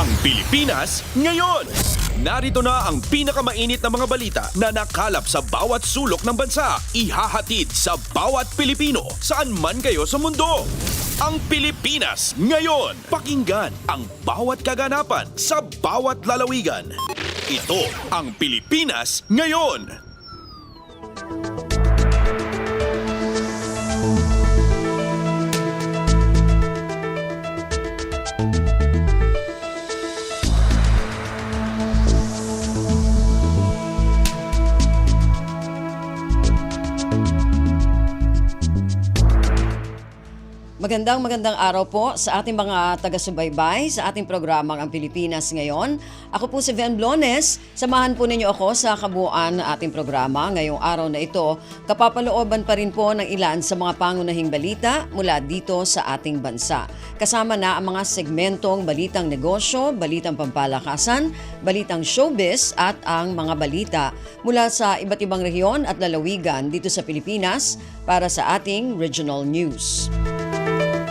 Ang Pilipinas ngayon! Narito na ang pinakamainit na mga balita na nakalap sa bawat sulok ng bansa. Ihahatid sa bawat Pilipino saan man kayo sa mundo. Ang Pilipinas ngayon! Pakinggan ang bawat kaganapan sa bawat lalawigan. Ito ang Pilipinas ngayon! Magandang araw po sa ating mga taga-subaybay sa ating programang Ang Pilipinas Ngayon. Ako po si Ven Blones. Samahan po ninyo ako sa kabuuan ng ating programa. Ngayong araw na ito, kapapalooban pa rin po ng ilan sa mga pangunahing balita mula dito sa ating bansa. Kasama na ang mga segmentong balitang negosyo, balitang pampalakasan, balitang showbiz at ang mga balita mula sa iba't ibang rehiyon at lalawigan dito sa Pilipinas para sa ating regional news.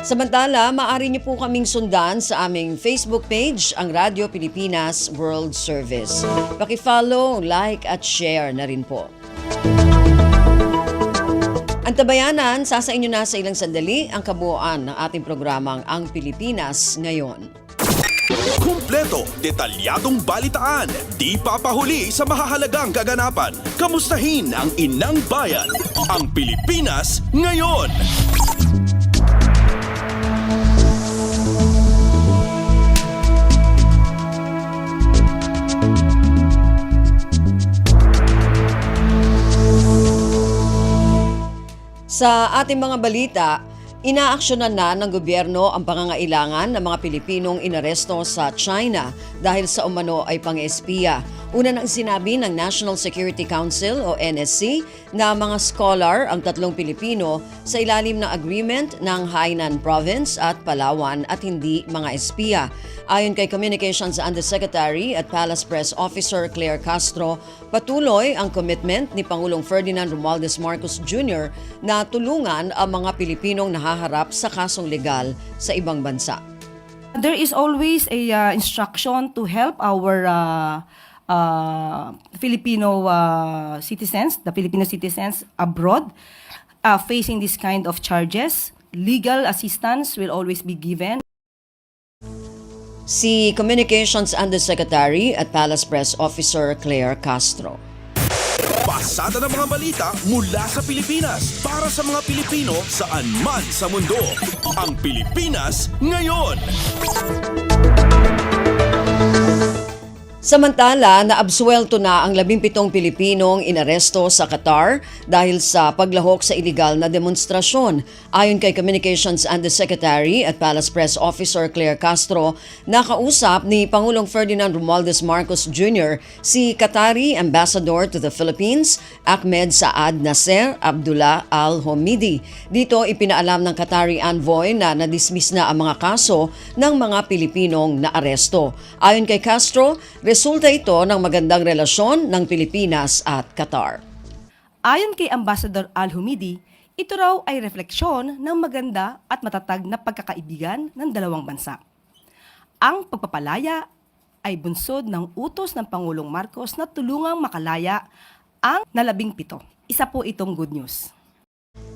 Samantala, maaari niyo po kaming sundan sa aming Facebook page, ang Radyo Pilipinas World Service. Paki-follow, like at share na rin po. Ang tabayanan, sa inyo na sa ilang sandali ang kabuuan ng ating programang Ang Pilipinas Ngayon. Kumpleto, detalyadong balitaan, di papahuli sa mahahalagang kaganapan. Kamustahin ang inang bayan, ang Pilipinas Ngayon! Sa ating mga balita, inaaksyonan na ng gobyerno ang pangangailangan ng mga Pilipinong inaresto sa China dahil sa umano ay pang-espiya. Una nang sinabi ng National Security Council o NSC na mga scholar ang tatlong Pilipino sa ilalim ng agreement ng Hainan Province at Palawan at hindi mga espiya. Ayon kay Communications Undersecretary at Palace Press Officer Claire Castro, patuloy ang commitment ni Pangulong Ferdinand Romualdez Marcos Jr. na tulungan ang mga Pilipinong nahaharap sa kasong legal sa ibang bansa. There is always a instruction to help our Filipino citizens, the Filipino citizens abroad facing this kind of charges. Legal assistance will always be given. Si Communications Undersecretary at Palace Press Officer Claire Castro. Pasada ng mga balita mula sa Pilipinas para sa mga Pilipino saan man sa mundo. Ang Pilipinas Ngayon! Samantala, naabsuelto na ang 17 Pilipinong inaresto sa Qatar dahil sa paglahok sa iligal na demonstrasyon. Ayon kay Communications Undersecretary at Palace Press Officer Claire Castro, nakausap ni Pangulong Ferdinand Romualdez Marcos Jr. si Qatari Ambassador to the Philippines, Ahmed Saad Nasser Abdullah Al-Homidi. Dito ipinaalam ng Qatari envoy na nadismiss na ang mga kaso ng mga Pilipinong naaresto. Ayon kay Castro, resulta ito ng magandang relasyon ng Pilipinas at Qatar. Ayon kay Ambassador Al-Humidi, ito raw ay refleksyon ng maganda at matatag na pagkakaibigan ng dalawang bansa. Ang pagpapalaya ay bunsod ng utos ng Pangulong Marcos na tulungang makalaya ang 17. Isa po itong good news.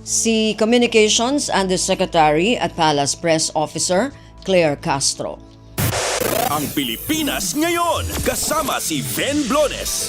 Si Communications Undersecretary at Palace Press Officer Claire Castro. Ang Pilipinas Ngayon, kasama si Ven Blones.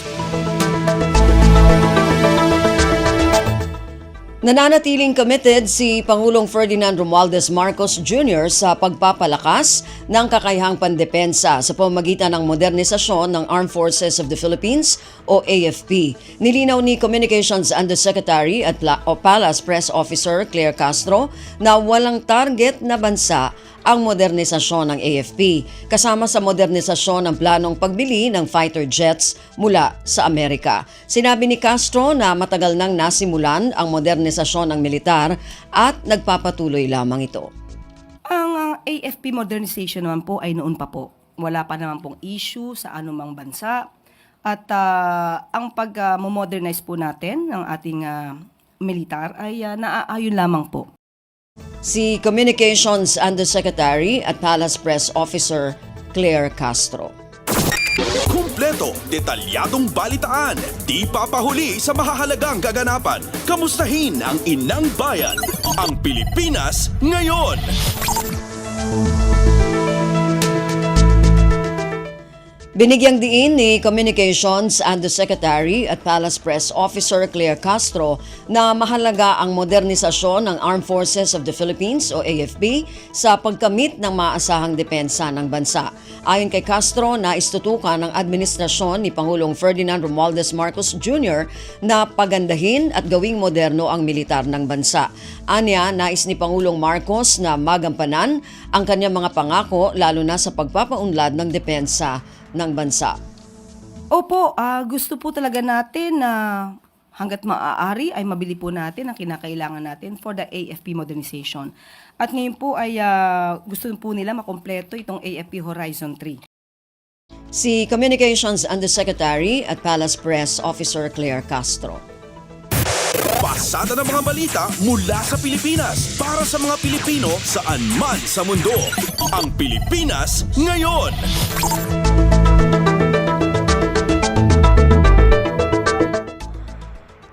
Nananatiling committed si Pangulong Ferdinand Romualdez Marcos Jr. sa pagpapalakas ng kakayahang pandepensa sa pamamagitan ng modernisasyon ng Armed Forces of the Philippines o AFP. Nilinaw ni Communications Undersecretary at Palace Press Officer Claire Castro na walang target na bansa ang modernisasyon ng AFP, kasama sa modernisasyon ng planong pagbili ng fighter jets mula sa Amerika. Sinabi ni Castro na matagal nang nasimulan ang modernisasyon ng militar at nagpapatuloy lamang ito. Ang AFP modernization naman po ay noon pa po. Wala pa naman pong issue sa anumang bansa. At ang pag-modernize po natin ng ating militar ay naaayon lamang po. Si Communications Undersecretary at Palace Press Officer Claire Castro. Kumpleto, detalyadong balitaan, di papahuli sa mahahalagang kaganapan. Kamustahin ang inang bayan, ang Pilipinas ngayon. Binigyang diin ni Communications Undersecretary at Palace Press Officer Claire Castro na mahalaga ang modernisasyon ng Armed Forces of the Philippines o AFP sa pagkamit ng maasahang depensa ng bansa. Ayon kay Castro, naistutukan ng administrasyon ni Pangulong Ferdinand Romualdez Marcos Jr. na pagandahin at gawing moderno ang militar ng bansa. Anya, nais ni Pangulong Marcos na magampanan ang kanyang mga pangako lalo na sa pagpapaunlad ng depensa ng bansa. Opo, gusto po talaga natin na hanggat maaari ay mabili po natin ang kinakailangan natin for the AFP modernization. At ngayon po ay gusto po nila makompleto itong AFP Horizon 3. Si Communications Undersecretary at Palace Press Officer Claire Castro. Pasada ng mga balita mula sa Pilipinas para sa mga Pilipino saan man sa mundo. Ang Pilipinas ngayon.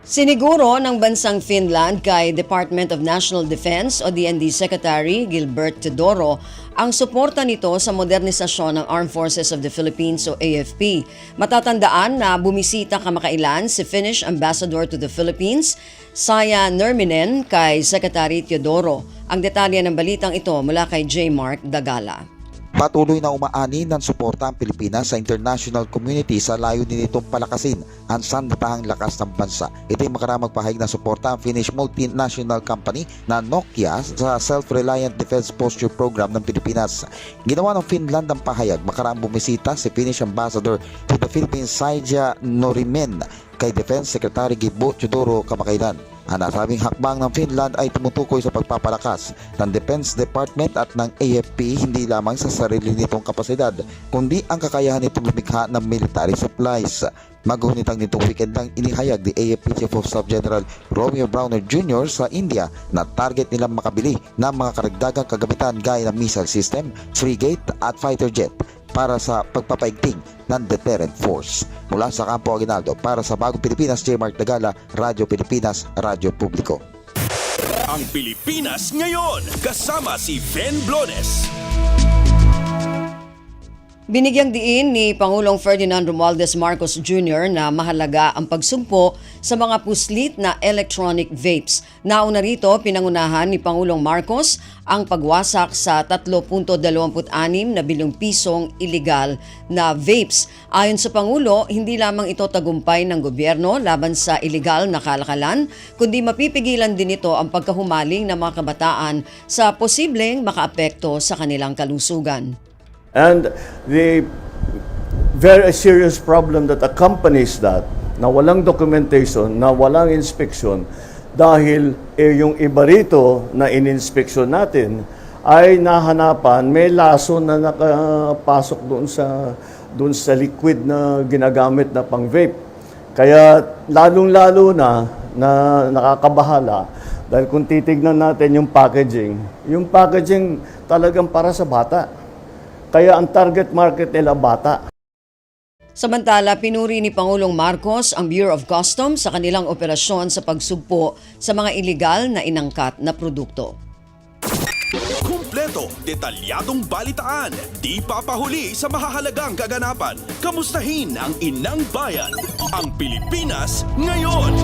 Siniguro ng bansang Finland kay Department of National Defense o DND Secretary Gilbert Teodoro ang suporta nito sa modernisasyon ng Armed Forces of the Philippines o AFP. Matatandaan na bumisita kamakailan si Finnish Ambassador to the Philippines, Saija Nurminen, kay Secretary Teodoro. Ang detalye ng balitang ito mula kay J. Mark Dagala. Patuloy na umaani ng suporta ang Pilipinas sa international community sa layunin nitong palakasin ang sandatahang lakas ng bansa. Ito'y makaramang pahayag na suporta ang Finnish multinational company na Nokia sa Self-Reliant Defense Posture Program ng Pilipinas. Ginawa ng Finland ang pahayag makaraang bumisita si Finnish Ambassador to the Philippines Saija Nurminen kay Defense Secretary Gilbert Teodoro kamakailan. Ang nasabing hakbang ng Finland ay tumutukoy sa pagpapalakas ng Defense Department at ng AFP hindi lamang sa sarili nitong kapasidad, kundi ang kakayahan nitong lumikha ng military supplies. Maghunitang nitong weekend lang inihayag ni AFP Chief of Staff General Romeo Browner Jr. sa India na target nilang makabili ng mga karagdagang kagamitan gaya ng missile system, frigate at fighter jet para sa pagpapaigting ng deterrent force. Mula sa Campo Aguinaldo, para sa Bagong Pilipinas, J. Mark Dagala, Radyo Pilipinas, Radyo Publiko. Ang Pilipinas ngayon, kasama si Ben Blones. Binigyang diin ni Pangulong Ferdinand Romualdez Marcos Jr. na mahalaga ang pagsumpo sa mga puslit na electronic vapes. Nauna rito, pinangunahan ni Pangulong Marcos ang pagwasak sa 3.26 na bilyong pisong iligal na vapes. Ayon sa Pangulo, hindi lamang ito tagumpay ng gobyerno laban sa iligal na kalakalan, kundi mapipigilan din ito ang pagkahumaling ng mga kabataan sa posibleng makaapekto sa kanilang kalusugan. And the very serious problem that accompanies that, na walang documentation, na walang inspection, dahil yung iba rito na in-inspection natin ay nahanapan, may laso na nakapasok doon sa liquid na ginagamit na pang-vape. Kaya lalong-lalo na nakakabahala dahil kung titignan natin yung packaging talagang para sa bata. Kaya ang target market nila bata. Samantala, pinuri ni Pangulong Marcos ang Bureau of Customs sa kanilang operasyon sa pagsugpo sa mga iligal na inangkat na produkto. Kumpleto, detalyadong balitaan, di papahuli sa mahahalagang kaganapan. Kamustahin ang inang bayan, ang Pilipinas ngayon.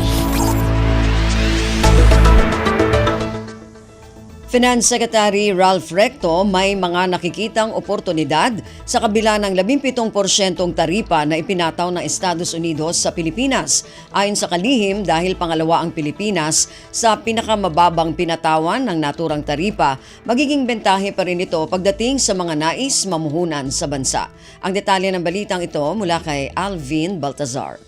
Finance Secretary Ralph Recto may mga nakikitang oportunidad sa kabila ng 17% taripa na ipinataw ng Estados Unidos sa Pilipinas. Ayon sa kalihim, dahil pangalawa ang Pilipinas sa pinakamababang pinatawan ng naturang taripa, magiging bentahe pa rin ito pagdating sa mga nais mamuhunan sa bansa. Ang detalye ng balitang ito mula kay Alvin Baltazar.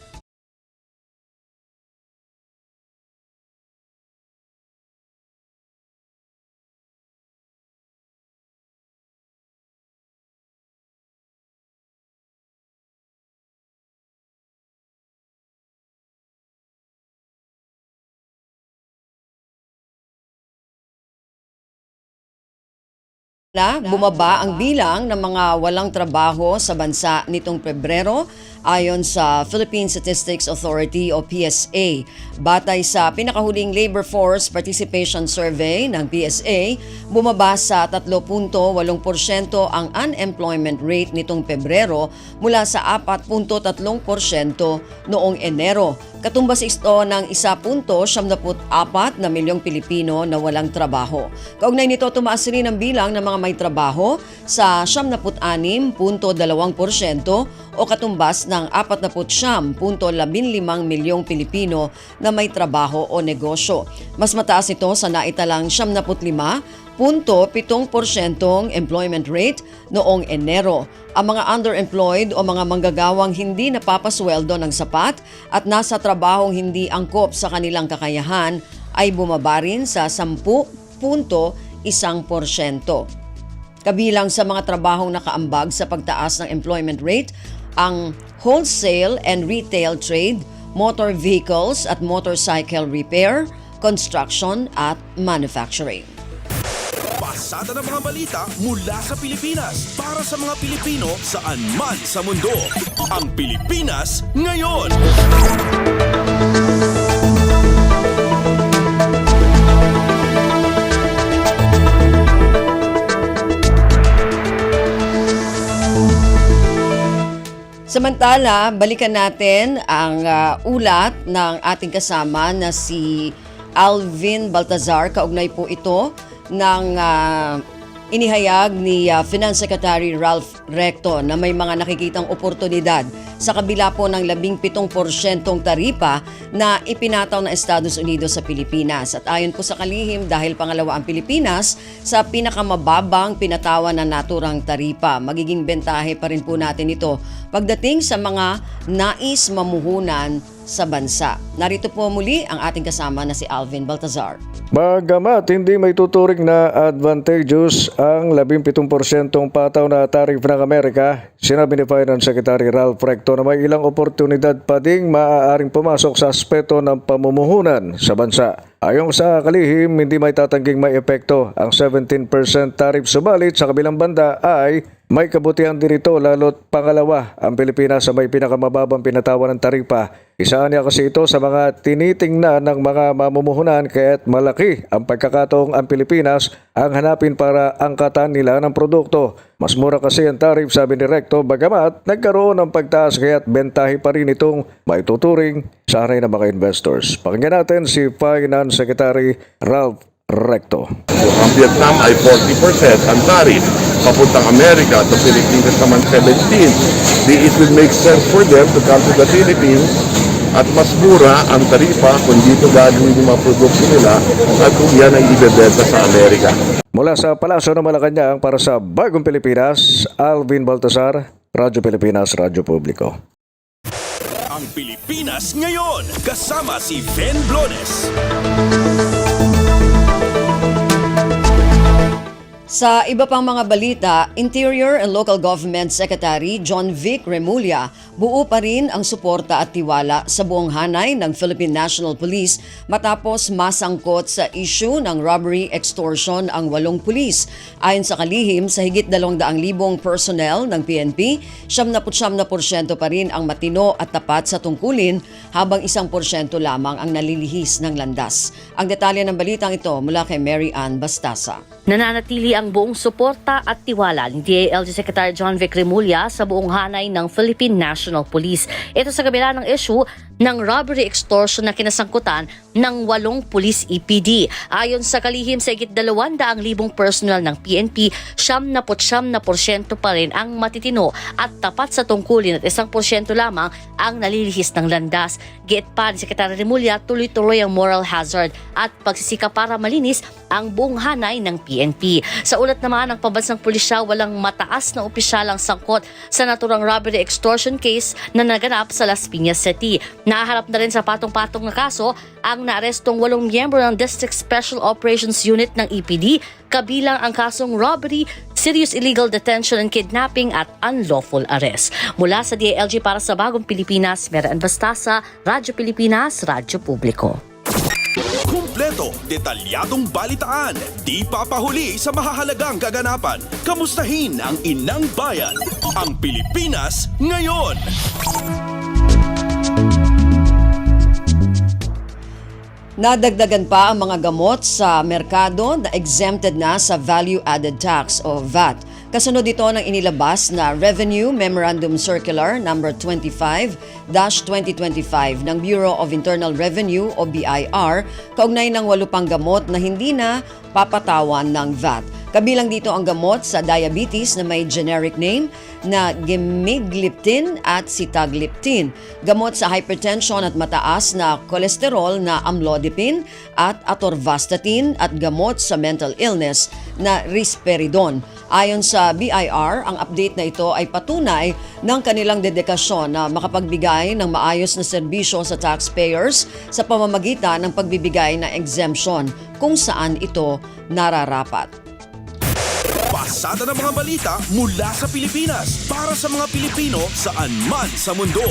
Bumaba ang bilang ng mga walang trabaho sa bansa nitong Pebrero ayon sa Philippine Statistics Authority o PSA. Batay sa pinakahuling Labor Force Participation Survey ng PSA, bumaba sa 3.8% ang unemployment rate nitong Pebrero mula sa 4.3% noong Enero. Katumbas ito ng 1.74 na milyong Pilipino na walang trabaho. Kaugnay nito, tumaas rin ang bilang ng mga may trabaho sa 76.2% o katumbas ng 49.15 milyong Pilipino na may trabaho o negosyo. Mas mataas ito sa naitalang 75.7% employment rate noong Enero. Ang mga underemployed o mga manggagawang hindi napapasweldo ng sapat at nasa trabahong hindi angkop sa kanilang kakayahan ay bumaba rin sa 10.1%. Kabilang sa mga trabahong nakaambag sa pagtaas ng employment rate ang wholesale and retail trade, motor vehicles at motorcycle repair, construction at manufacturing. Pasada ng mga balita mula sa Pilipinas para sa mga Pilipino saan man sa mundo. Ang Pilipinas Ngayon. Samantala, balikan natin ang ulat ng ating kasama na si Alvin Baltazar. Kaugnay po ito ng inihayag ni Finance Secretary Ralph Recto na may mga nakikitang oportunidad sa kabila po ng 17% taripa na ipinataw ng Estados Unidos sa Pilipinas. At ayon po sa kalihim, dahil pangalawa ang Pilipinas sa pinakamababang pinatawan na naturang taripa, magiging bentahe pa rin po natin ito pagdating sa mga nais mamuhunan sa bansa. Narito po muli ang ating kasama na si Alvin Baltazar. Bagamat hindi may tuturing na advantageous ang 17% pataw na tarif ng Amerika, sinabi ni Finance Secretary Ralph Recto na may ilang oportunidad pa ding maaaring pumasok sa aspeto ng pamumuhunan sa bansa. Ayon sa kalihim, hindi may tatangging may epekto ang 17% tariff, subalit sa kabilang banda ay may kabutihan din ito lalo't pangalawa ang Pilipinas sa may pinakamababang pinatawan ng taripa. Isa niya kasi ito sa mga tinitingnan ng mga mamumuhunan kaya't malaki ang pagkakataong ang Pilipinas ang hanapin para angkatan nila ng produkto. Mas mura kasi ang tarif, sabi ni Recto, bagamat nagkaroon ng pagtaas kaya't bentahe pa rin itong maituturing sa hanay ng mga investors. Pakinggan natin si Finance Secretary Ralph Recto. Ang Vietnam ay 40% ang tarif. Papuntang Amerika, sa Pilipinas naman 17%. It will make sense for them to come to the Philippines at mas mura ang tarifa kung dito gagawin yung mga produkto nila at kung yan ay ibebenta sa Amerika. Mula sa Palasyo ng Malacanang para sa Bagong Pilipinas, Alvin Baltazar, Radyo Pilipinas, Radyo Publiko. Ang Pilipinas Ngayon, kasama si Ben Blones. Sa iba pang mga balita, Interior and Local Government Secretary John Vic Remulla, buo pa rin ang suporta at tiwala sa buong hanay ng Philippine National Police matapos masangkot sa issue ng robbery extortion ang 8 pulis. Ayon sa kalihim, sa higit 200,000 personnel ng PNP, 79% pa rin ang matino at tapat sa tungkulin habang 1% lamang ang nalilihis ng landas. Ang detalye ng balitang ito mula kay Mary Ann Bastasa. Nananatili ang buong suporta at tiwala ni DILG Secretary John Vic Remulla sa buong hanay ng Philippine National Police. Ito sa kabila ng issue ng robbery extortion na kinasangkutan ng 8 pulis EPD. Ayon sa kalihim, sa higit 200,000 personnel ng PNP, 79% pa rin ang matitino at tapat sa tungkulin at 1% lamang ang nalilihis ng landas. Giit pa ni Secretary Remulla, tuloy-tuloy ang moral hazard at pagsisikap para malinis ang buong hanay ng PNP. Sa ulat naman ng pambansang pulisya, walang mataas na opisyalang sangkot sa naturang robbery extortion case na naganap sa Las Piñas City. Naharap na rin sa patong-patong na kaso ang naarestong 8 miyembro ng District Special Operations Unit ng EPD, kabilang ang kasong robbery, serious illegal detention and kidnapping at unlawful arrest. Mula sa DILG para sa Bagong Pilipinas, Mary Ann Bastasa, Radyo Pilipinas, Radyo Publiko. Kumpleto Kumpleto, detalyadong balitaan, di papahuli sa mahahalagang kaganapan. Kamustahin ang inang bayan, ang Pilipinas ngayon. Nadagdagan pa ang mga gamot sa merkado na exempted na sa Value Added Tax o VAT. Kasunod ito ng inilabas na Revenue Memorandum Circular No. 25-2025 ng Bureau of Internal Revenue o BIR kaugnay ng 8 pang gamot na hindi na papatawan ng VAT. Kabilang dito ang gamot sa diabetes na may generic name na Gemagliptin at Sitagliptin, gamot sa hypertension at mataas na kolesterol na Amlodipine at Atorvastatin at gamot sa mental illness na Risperidone. Ayon sa BIR, ang update na ito ay patunay ng kanilang dedikasyon na makapagbigay ng maayos na serbisyo sa taxpayers sa pamamagitan ng pagbibigay ng exemption kung saan ito nararapat. Pasada ng mga balita mula sa Pilipinas para sa mga Pilipino saan man sa mundo.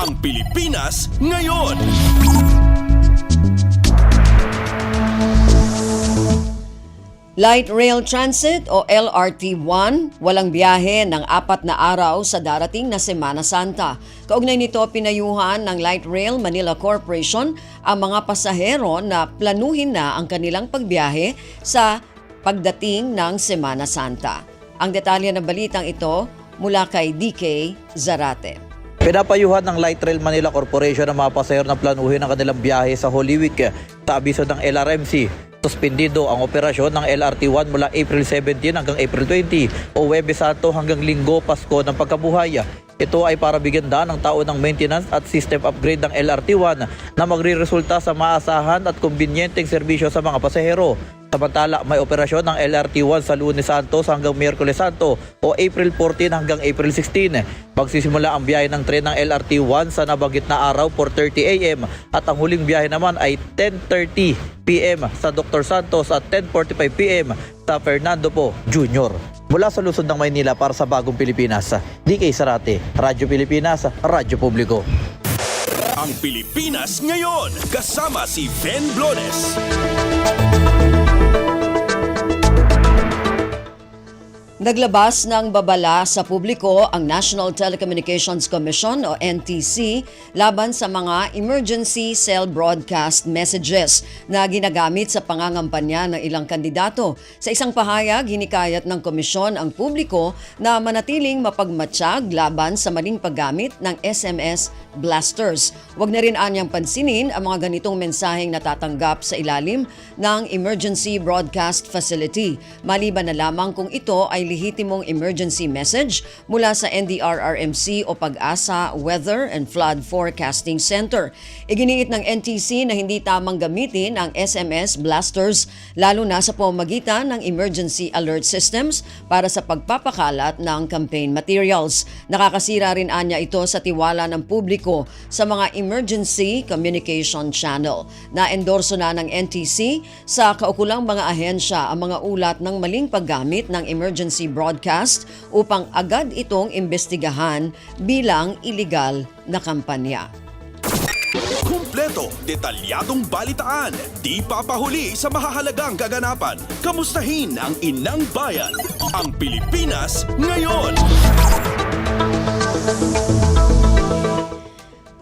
Ang Pilipinas ngayon. Light Rail Transit o LRT-1, walang biyahe ng 4 na araw sa darating na Semana Santa. Kaugnay nito, pinayuhan ng Light Rail Manila Corporation ang mga pasahero na planuhin na ang kanilang pagbiyahe sa pagdating ng Semana Santa. Ang detalye ng balitang ito mula kay DK Zarate. Pinapayuhan ng Light Rail Manila Corporation ang mga pasahero na planuhin ang kanilang biyahe sa Holy Week. Sa abiso ng LRMC, suspendido ang operasyon ng LRT-1 mula April 17 hanggang April 20 o Huwebes Santo hanggang Linggo, Pasko ng Pagkabuhay. Ito ay para bigyan daan ng tao ng maintenance at system upgrade ng LRT-1 na magre-resulta sa maasahan at kumbinyenteng serbisyo sa mga pasahero. Samantala, may operasyon ng LRT-1 sa Lunes Santos hanggang Miyerkules Santo o April 14 hanggang April 16. Magsisimula ang biyahe ng tren ng LRT-1 sa nabanggit na araw 4:30 AM at ang huling biyahe naman ay 10:30 PM sa Dr. Santos at 10:45 PM sa Fernando Po Jr. Mula sa lungsod ng Maynila para sa Bagong Pilipinas, DK Zarate, Radyo Pilipinas, Radyo Publiko. Ang Pilipinas ngayon, kasama si Ben Blones. Naglabas ng babala sa publiko ang National Telecommunications Commission o NTC laban sa mga emergency cell broadcast messages na ginagamit sa pangangampanya ng ilang kandidato. Sa isang pahayag, hinikayat ng komisyon ang publiko na manatiling mapagmatsyag laban sa maling paggamit ng SMS blasters. Huwag na rin anyang pansinin ang mga ganitong mensaheng natatanggap sa ilalim ng Emergency Broadcast Facility, maliban na lamang kung ito ay lehitimong emergency message mula sa NDRRMC o Pag-asa Weather and Flood Forecasting Center. Iginiit ng NTC na hindi tamang gamitin ang SMS blasters lalo na sa pamamagitan ng emergency alert systems para sa pagpapakalat ng campaign materials. Nakakasira rin anya ito sa tiwala ng publiko sa mga emergency communication channel. Na-endorso na ng NTC sa kaukulang mga ahensya ang mga ulat ng maling paggamit ng emergency broadcast upang agad itong imbestigahan bilang iligal na kampanya. Kumpleto, detalyadong balitaan, di papahuli sa mahahalagang kaganapan. Kamustahin ang inang bayan, ang Pilipinas ngayon.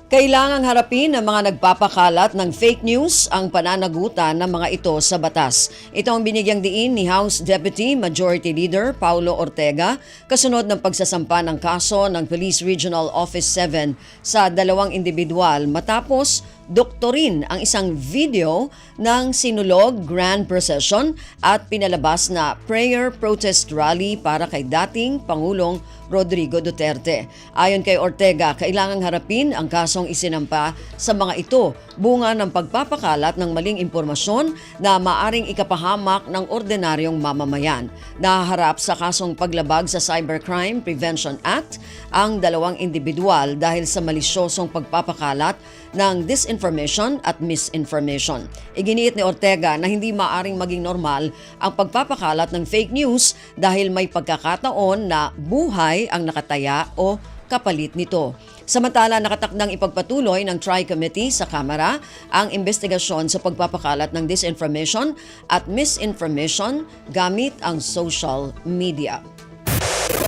Kailangang harapin ng mga nagpapakalat ng fake news ang pananagutan ng mga ito sa batas. Ito ang binigyang diin ni House Deputy Majority Leader Paulo Ortega kasunod ng pagsasampa ng kaso ng Police Regional Office 7 sa 2 individual matapos doktorin ang isang video ng sinulog grand procession at pinalabas na prayer protest rally para kay dating Pangulong Rodrigo Duterte. Ayon kay Ortega, kailangang harapin ang kasong isinampa sa mga ito bunga ng pagpapakalat ng maling impormasyon na maaring ikapahamak ng ordinaryong mamamayan. Nahaharap sa kasong paglabag sa Cybercrime Prevention Act ang 2 individual dahil sa malisyosong pagpapakalat ng disinformation at misinformation. Iginiit ni Ortega na hindi maaring maging normal ang pagpapakalat ng fake news dahil may pagkakataon na buhay ang nakataya o kapalit nito. Samantala, nakatakdang ipagpatuloy ng Tri-Committee sa Kamara ang investigasyon sa pagpapakalat ng disinformation at misinformation gamit ang social media.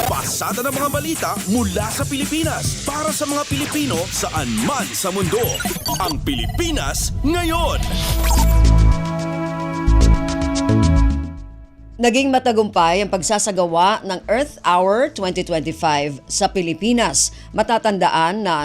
Pasada ng mga balita mula sa Pilipinas para sa mga Pilipino saan man sa mundo. Ang Pilipinas ngayon. Naging matagumpay ang pagsasagawa ng Earth Hour 2025 sa Pilipinas. Matatandaan na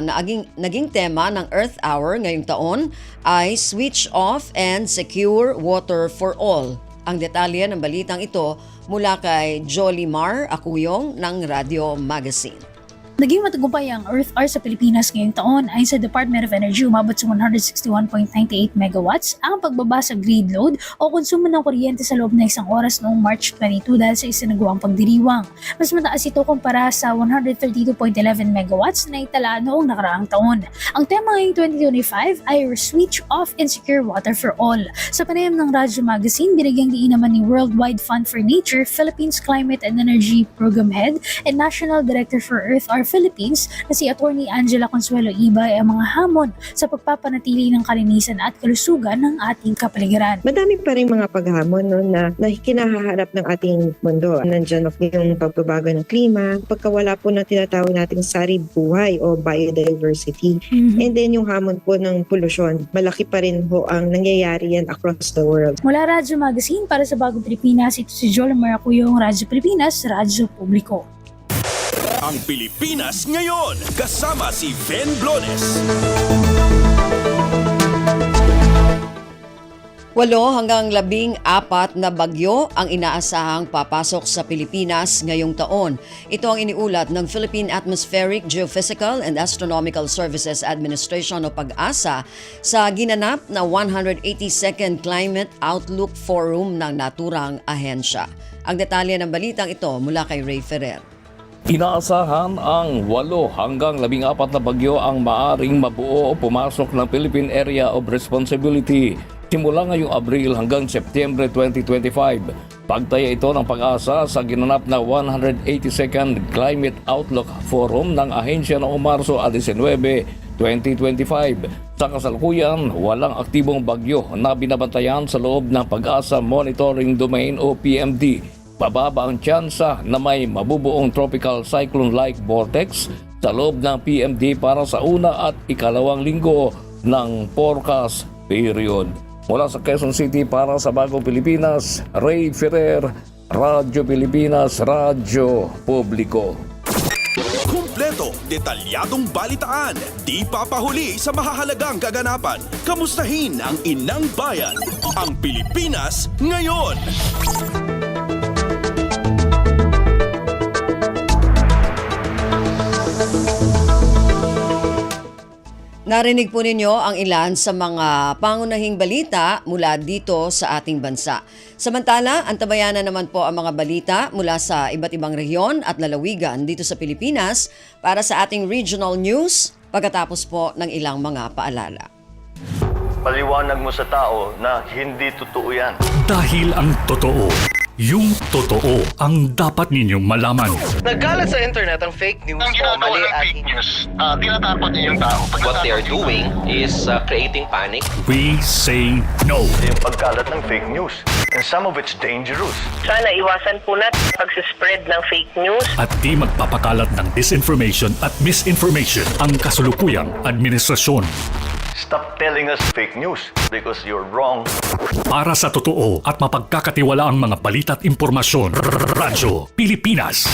naging tema ng Earth Hour ngayong taon ay Switch Off and Secure Water for All. Ang detalye ng balitang ito mula kay Jolimar Acuyong ng Radio Magazine. Naging matagumpay ang Earth Hour sa Pilipinas ngayong taon ay sa Department of Energy umabot sa 161.98 megawatts ang pagbaba sa grid load o konsumo ng kuryente sa loob ng isang oras noong March 22 dahil sa isinagawang pagdiriwang. Mas mataas ito kumpara sa 132.11 megawatts na itala noong nakaraang taon. Ang tema ngayong 2025 ay Switch Off and Secure Water for All. Sa panayam ng Radyo Magazine, binigyang diin naman ni Worldwide Fund for Nature, Philippines Climate and Energy Program Head and National Director for Earth Hour Philippines na si Attorney Angela Consuelo Ibay ang mga hamon sa pagpapanatili ng kalinisan at kalusugan ng ating kapaligiran. Madami pa rin mga paghamon na kinahaharap ng ating mundo. Nandiyan yung pagbabago ng klima, pagkawala po ng tinatawag nating sarib buhay o biodiversity. And then yung hamon po ng polusyon. Malaki pa rin po ang nangyayari yan across the world. Mula Radyo Magazine para sa Bagong Pilipinas, ito si Jolimar Acuyong, Radyo Pilipinas, Radyo Publiko. Ang Pilipinas ngayon, kasama si Ben Blones. 8 hanggang 14 na bagyo ang inaasahang papasok sa Pilipinas ngayong taon. Ito ang iniulat ng Philippine Atmospheric, Geophysical and Astronomical Services Administration o PAG-ASA sa ginanap na 182nd Climate Outlook Forum ng naturang ahensya. Ang detalye ng balitang ito mula kay Ray Ferrer. Inaasahan ang 8 hanggang 14 na bagyo ang maaring mabuo o pumasok ng Philippine Area of Responsibility simula ngayong Abril hanggang Setyembre 2025. Pagtaya ito ng PAG-ASA sa ginanap na 182nd Climate Outlook Forum ng ahensya noong Marso 19, 2025. Sa kasalukuyan, walang aktibong bagyo na binabantayan sa loob ng PAG-ASA Monitoring Domain o PMD. Pababa ang tsansa na may mabubuong tropical cyclone-like vortex sa loob ng PMD para sa una at ikalawang linggo ng forecast period. Mula sa Quezon City para sa Bagong Pilipinas, Ray Ferrer, Radyo Pilipinas, Radyo Publiko. Kumpleto, detalyadong balitaan, di papahuli sa mahahalagang kaganapan. Kamustahin ang inang bayan, ang Pilipinas ngayon. Narinig po ninyo ang ilan sa mga pangunahing balita mula dito sa ating bansa. Samantala, antabayanan naman po ang mga balita mula sa iba't ibang rehiyon at lalawigan dito sa Pilipinas para sa ating regional news pagkatapos po ng ilang mga paalala. Paliwanag mo sa tao na hindi totoo yan. Dahil ang totoo, yung totoo ang dapat ninyong malaman. Nagkalat sa internet ang fake news o mali at fake news. Tinatapon niyo yung tao. What they are doing is creating panic. We say no. Yung pagkalat ng fake news. And some of it's dangerous. Sana iwasan po natin pag-spread ng fake news. At di magpapakalat ng disinformation at misinformation ang kasulukuyang administrasyon. Stop telling us fake news because you're wrong. Para sa totoo at mapagkakatiwalaang mga balita at impormasyon, Radyo Pilipinas.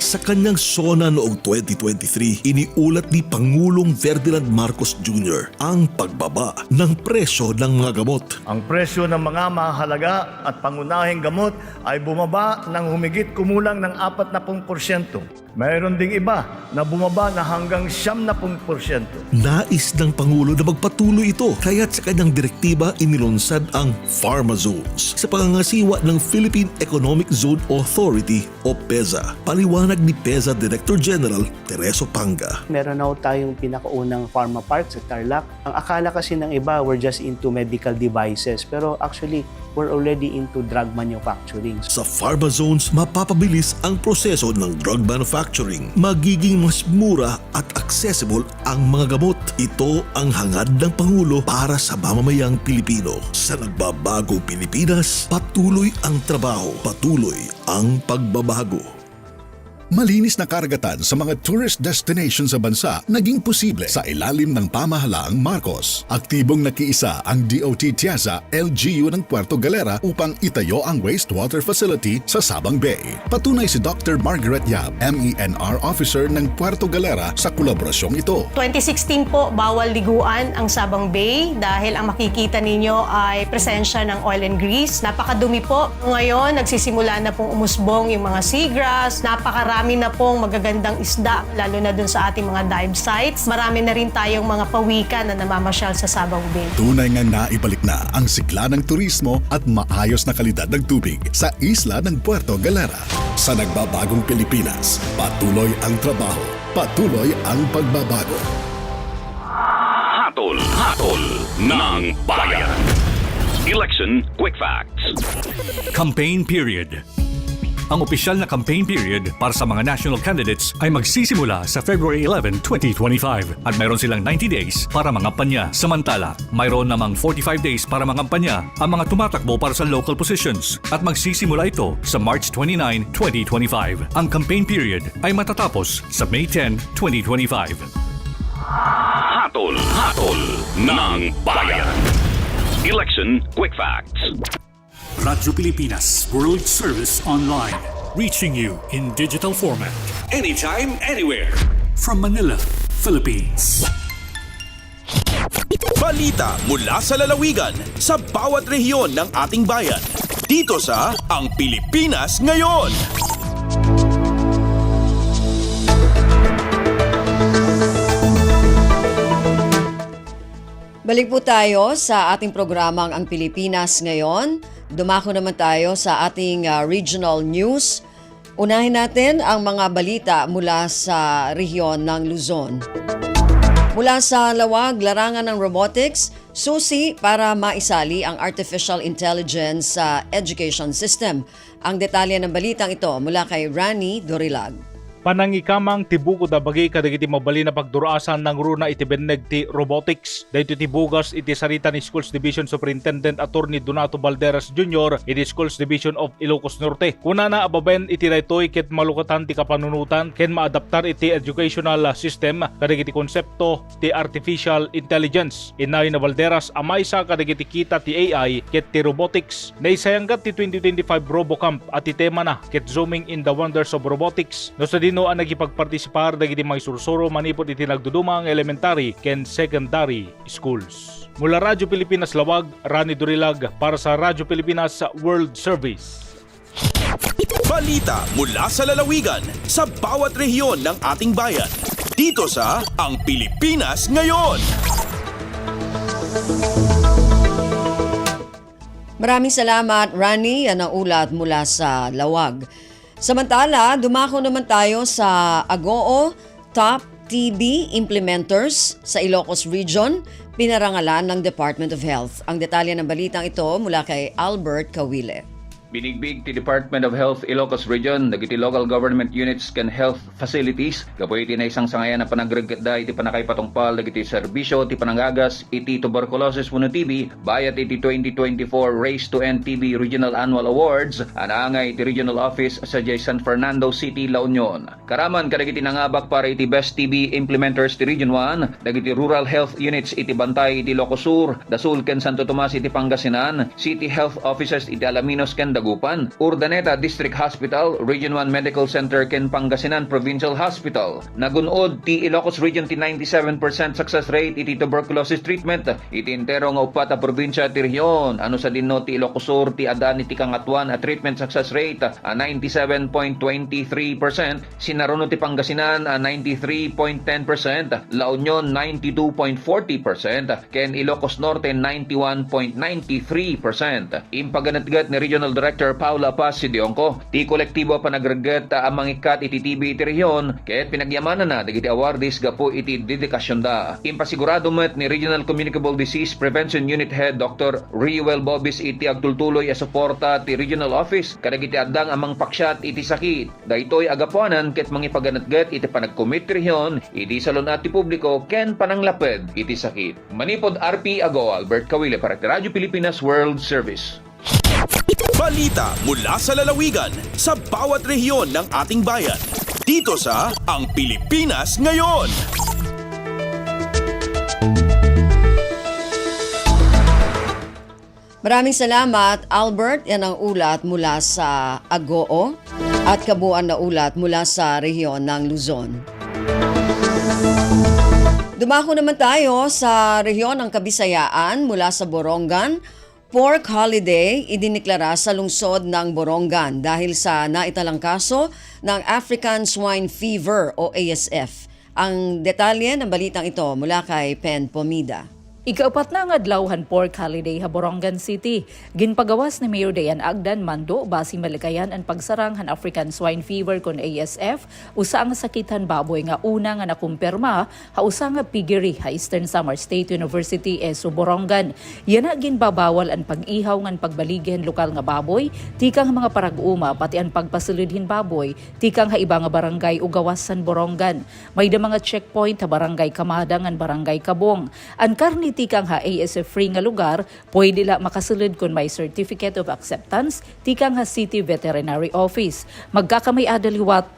Sa kanyang SONA noong 2023, iniulat ni Pangulong Ferdinand Marcos Jr. ang pagbaba ng presyo ng mga gamot. Ang presyo ng mga mahalaga at pangunahing gamot ay bumaba ng humigit kumulang ng 40%. Mayroon ding iba na bumaba na hanggang 70%. Nais ng Pangulo na magpatuloy ito, kaya't sa kanyang direktiba inilunsad ang Pharma Zones sa pangangasiwa ng Philippine Economic Zone Authority o PEZA. Paliwanag ni PEZA Director General Tereso Panga. Meron na tayong pinakaunang pharma park sa Tarlac. Ang akala kasi ng iba, we're just into medical devices. Pero actually, we're already into drug manufacturing. Sa Pharma Zones, mapapabilis ang proseso ng drug manufacturing. Magiging mas mura at accessible ang mga gamot. Ito ang hangad ng Pangulo para sa mamamayang Pilipino. Sa nagbabagong Pilipinas, patuloy ang trabaho, patuloy ang pagbabago. Malinis na karagatan sa mga tourist destinations sa bansa naging posible sa ilalim ng pamahalaang Marcos. Aktibong nakiisa ang DOT Tiasa LGU ng Puerto Galera upang itayo ang wastewater facility sa Sabang Bay. Patunay si Dr. Margaret Yap, MENR Officer ng Puerto Galera sa kolaborasyong ito. 2016 po, bawal liguan ang Sabang Bay dahil ang makikita ninyo ay presensya ng oil and grease. Napakadumi po. Ngayon, nagsisimula na pong umusbong yung mga seagrass. Napakarami na pong magagandang isda, lalo na dun sa ating mga dive sites. Marami na rin tayong mga pawikan na namamasyal sa Sabang Bay. Tunay ngang naibalik na ang sigla ng turismo at maayos na kalidad ng tubig sa isla ng Puerto Galera. Sa nagbabagong Pilipinas, patuloy ang trabaho, patuloy ang pagbabago. Hatol ng bayan. Election Quick Facts. Campaign period. Ang opisyal na campaign period para sa mga national candidates ay magsisimula sa February 11, 2025 at mayroon silang 90 days para mangampanya. Samantala, mayroon namang 45 days para mangampanya ang mga tumatakbo para sa local positions at magsisimula ito sa March 29, 2025. Ang campaign period ay matatapos sa May 10, 2025. Hatol ng bayan. Election Quick Facts. Radyo Pilipinas World Service Online. Reaching you in digital format. Anytime, anywhere. From Manila, Philippines. Balita mula sa lalawigan sa bawat rehiyon ng ating bayan. Dito sa Ang Pilipinas Ngayon. Balik po tayo sa ating programang Ang Pilipinas Ngayon. Dumako naman tayo sa ating regional news. Unahin natin ang mga balita mula sa rehiyon ng Luzon. Mula sa lawag, larangan ng robotics, susi para maisali ang artificial intelligence sa education system. Ang detalye ng balitang ito mula kay Rani Dorilag. Panangikamang tibugo da bagay kadagiti mabali na pagduraasan ng runa iti beneg ti robotics. Dahito ti bugas iti sarita ni Schools Division Superintendent Attorney Donato Balderas Jr. iti Schools Division of Ilocos Norte. Kuna na ababen iti daytoy ket malukatan ti kapanunutan ken maadaptar iti educational system kadagiti konsepto ti artificial intelligence. Inay na Balderas amaysa kadagiti kita ti AI ket ti robotics. Naisayanggat ti 2025 RoboCamp at ti tema na ket zooming in the wonders of robotics. No sa no ang nagipagpartisipar dagiti mga sursuro manipod iti nagdudumang elementary ken secondary schools. Mula Radyo Pilipinas Lawag, Rani Dorilag para sa Radyo Pilipinas World Service. Balita mula sa lalawigan sa bawat rehiyon ng ating bayan. Dito sa Ang Pilipinas Ngayon. Maraming salamat, Rani, yan ang ulat mula sa lawag. Samantala, dumako naman tayo sa Agoo Top TB Implementers sa Ilocos Region, pinarangalan ng Department of Health. Ang detalye ng balitang ito mula kay Albert Kawile. Binigbig ti Department of Health Ilocos Region dagiti local government units ken health facilities kapoy iti naisang sangayan na panagregda iti panakay patungpal dagiti serbisyo ti panangagas iti tuberculosis wenno TB bayat iti 2024 Race to End TB Regional Annual Awards anaangay iti regional office sa San Fernando City, La Union. Karaman kadagiti nangabak para iti best TB implementers ti Region 1 dagiti rural health units iti Bantay iti Ilocos Sur, Dasul ken Santo Tomas iti Pangasinan, city health offices iti Alaminos ken Dagupan, Urdaneta District Hospital, Region 1 Medical Center ken Pangasinan Provincial Hospital. Nagunod ti Ilocos Region ti 97% success rate iti tuberculosis treatment iti entero nga upat a probinsya ti rehiyon. Ano sa dinno ti Ilocos Sur ti adan iti kangatuan a treatment success rate a 97.23%, Sinaruno ti Pangasinan a 93.10%, La Union 92.40%, ken Ilocos Norte 91.93%. Impaganatgat ni Regional Director Director Paula Paz Sidionco. Ti kolektibo pa nagreget ang mangikat iti TV iti rehiyon ket pinagyamanan na dagiti awardis gapo iti dedikasyon da. Impasigurado met ni Regional Communicable Disease Prevention Unit Head Dr. Riuel Bobis iti agtultuloy a suporta ti Regional Office kadagiti addang amang paksyat iti sakit. Daytoy agapuanan ket mangipaganatget iti panagkomit ti rehiyon iti salon at ti publiko ken pananglaped iti sakit. Manipod RP Ago Albert Kawile para ti Radyo Pilipinas World Service. Balita mula sa lalawigan sa bawat rehiyon ng ating bayan. Dito sa Ang Pilipinas Ngayon. Maraming salamat, Albert. Yan ang ulat mula sa Agoo at kabuuan na ulat mula sa rehiyon ng Luzon. Dumako naman tayo sa rehiyon ng Kabisayaan mula sa Borongan. Pork holiday idiniklara sa lungsod ng Borongan dahil sa naitalang kaso ng African Swine Fever o ASF. Ang detalye ng balitang ito mula kay Pen Pomida. Ikaapat na nga adlawhan pork holiday ha Borongan City. Ginpagawas ni Mayor Dayan Agdan Mando basi malikayan ang pagsarang han African Swine Fever kon ASF usa ang sakitan baboy nga una nga nakumpirma ha usa nga piggery ha Eastern Samar State University ESO Borongan. Yana ginbabawal ang pag-ihaw ngan pagbaligyan lokal nga baboy tikang mga parag-uma pati ang pagpasulidhin baboy tikang ha iba nga barangay ug gawasan Borongan. May da mga checkpoint ha barangay Kamada ngan barangay Kabong. Ang karni tikang ha ASF free nga lugar, pwede la makasulod kung may Certificate of Acceptance tikang ha City Veterinary Office. Magkakamay adaliwat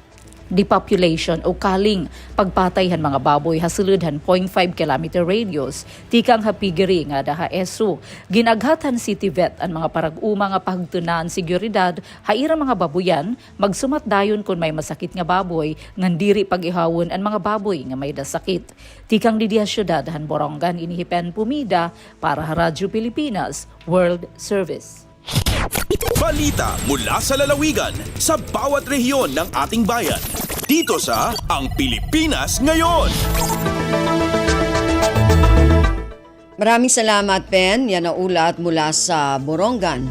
depopulation o kaling pagpatayhan mga baboy hasuludhan 0.5 km radius tikang ha piggery nga daha ESO. Ginaghatan City Vet ang mga parag-uma nga pagtunan seguridad haira mga baboyan magsumat dayon kung may masakit nga baboy ngan diri pag-ihawon ang mga baboy nga may dasakit. Tikang didiha syudad han Borongan inihipen Pumida para Radyo Pilipinas World Service. Balita mula sa lalawigan sa bawat rehiyon ng ating bayan. Dito sa Ang Pilipinas Ngayon. Maraming salamat, Pen. Yan ang ulat mula sa Borongan.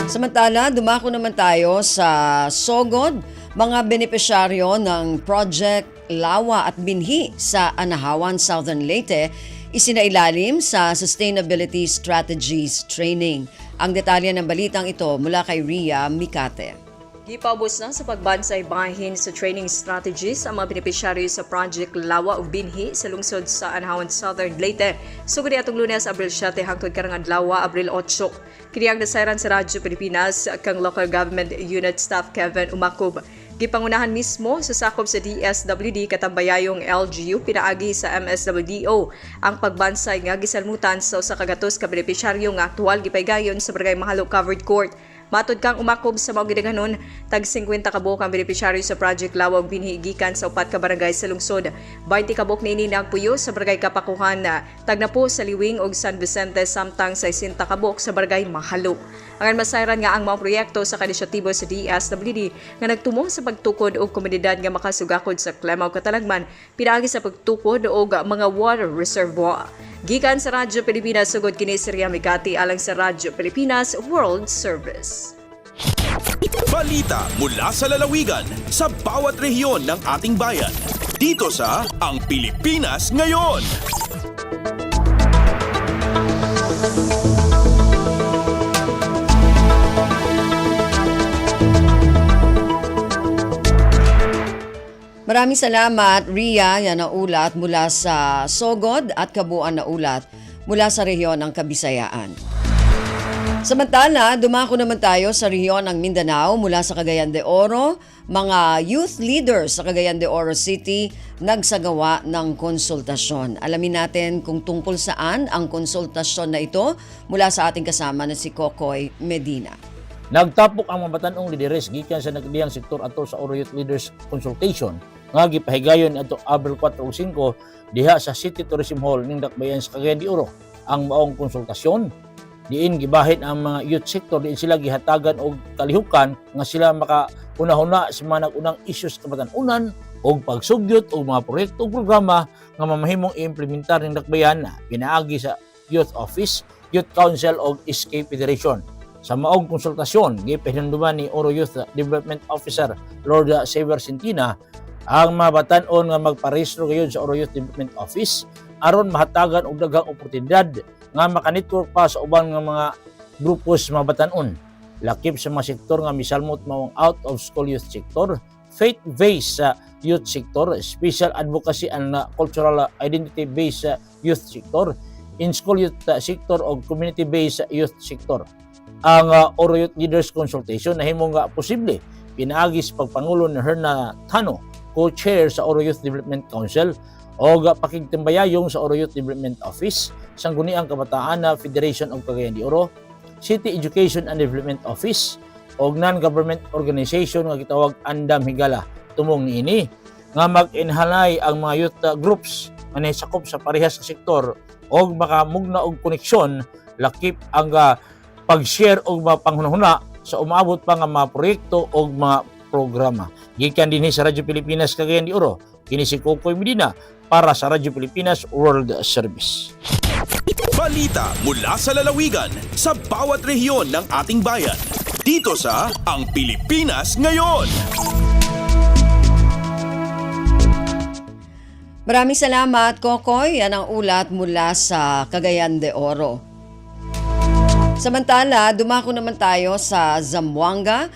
Samantala, dumako naman tayo sa Sogod, mga benepisyaryo ng Project Lawa at Binhi sa Anahawan, Southern Leyte, isinailalim sa Sustainability Strategies Training. Ang detalye ng balitang ito mula kay Ria Mikate. Gipabos na sa pagbansay bahin sa training strategies ang mga benepisyaryo sa Project Lawa ug Binhi sa lungsod sa Anahawan, Southern Leyte. Sugod atong Lunes, Abril 7 hangtod karong adlaw, Abril 8. Kini ang nasayran sa Radyo Pilipinas kang Local Government Unit Staff Kevin Umacob. Gipangunahan mismo sa sakop sa DSWD katambayayong LGU pinaagi sa MSWDO ang pagbansay nga gisalmutan sa usa ka gatos ka benepisyaryo nga aktual gipaygayon sa Barangay Mahalo Covered Court. Matod kang Umacob sa mga gidaghanon, tag 50 kabok ang benepisyaryo sa Project Lawa ug Binhi gikan sa upat ka barangay sa lungsod. 20 kabok niini nagpuyo sa Barangay Kapakuhan, tag na po sa Liwing ug San Vicente samtang 60 kabok sa Barangay Mahalo. Ang masayran nga ang mga proyekto sa kanisyatibo sa DSWD nga nagtumong sa pagtukod og komunidad nga makasugakod sa Clemao Katalagman, pinaagi sa pagtukod og mga water reservoir. Gikan sa Radyo Pilipinas, sugod kini si Ria Mikati alang sa Radyo Pilipinas World Service. Balita mula sa lalawigan sa bawat rehiyon ng ating bayan. Dito sa Ang Pilipinas Ngayon. Maraming salamat, Ria. Yan ang ulat mula sa Sogod at kabuuan na ulat mula sa rehiyon ng Kabisayaan. Samantala, dumako naman tayo sa rehiyon ng Mindanao mula sa Cagayan de Oro. Mga youth leaders sa Cagayan de Oro City nagsagawa ng konsultasyon. Alamin natin kung tungkol saan ang konsultasyon na ito mula sa ating kasama na si Kokoy Medina. Nagtapok ang mga batanong lideres gikan sa nagdiyang sektor ato sa Oro Youth Leaders Consultation nga gipahigayon adto Abril 4 ug 5 diha sa City Tourism Hall ning Dakbayan sa Cagayan de Oro. Ang maong konsultasyon diin gibahin ang mga youth sector diin sila gihatagan og kalihukan nga sila makauna-huna sa mga nagunang issues kabatan-unan og pagsugyot og mga proyekto ug programa nga mamahimong i-implementar ning Dakbayan pinaagi sa Youth Office, Youth Council ug Escape Federation. Sa maong konsultasyon, gipahinumduman ni Oro Youth Development Officer Lord Xavier Sintina ang mga batan-on nga magparehistro gayon sa Oro Youth Development Office aron mahatagan og daghang oportunidad nga makanetwork pa sa uban nga mga grupos mga batan-on. Lakip sa mga sektor nga misalmot maong out of school youth sector, faith-based youth sector, special advocacy and cultural identity-based youth sector, in-school youth sector o community-based youth sector. Ang Oro Youth Leaders Consultation na himo nga posible pinaagi sa pagpangulo ni Herna Tano, co-chair sa Oro Youth Development Council o pakigtimbayayong sa Oro Youth Development Office, Sangguniang Kabataan na Federation of Cagayan de Oro, City Education and Development Office o non-government organization nga gitawag Andam Higala. Tumong niini nga mag-enhalay ang mga youth groups nga nahisakop sa parehas sa sektor o makamugna og koneksyon lakip ang pag-share og mga panghunahuna sa umabot pa nga mga proyekto o mga programa. Gikan dinhi sa Radyo Pilipinas Cagayan de Oro, kini si Kokoy Medina para sa Radyo Pilipinas World Service. Balita mula sa lalawigan sa bawat rehiyon ng ating bayan. Dito sa Ang Pilipinas Ngayon. Maraming salamat, Kokoy. Yan ang ulat mula sa Cagayan de Oro. Samantala, dumako naman tayo sa Zamboanga.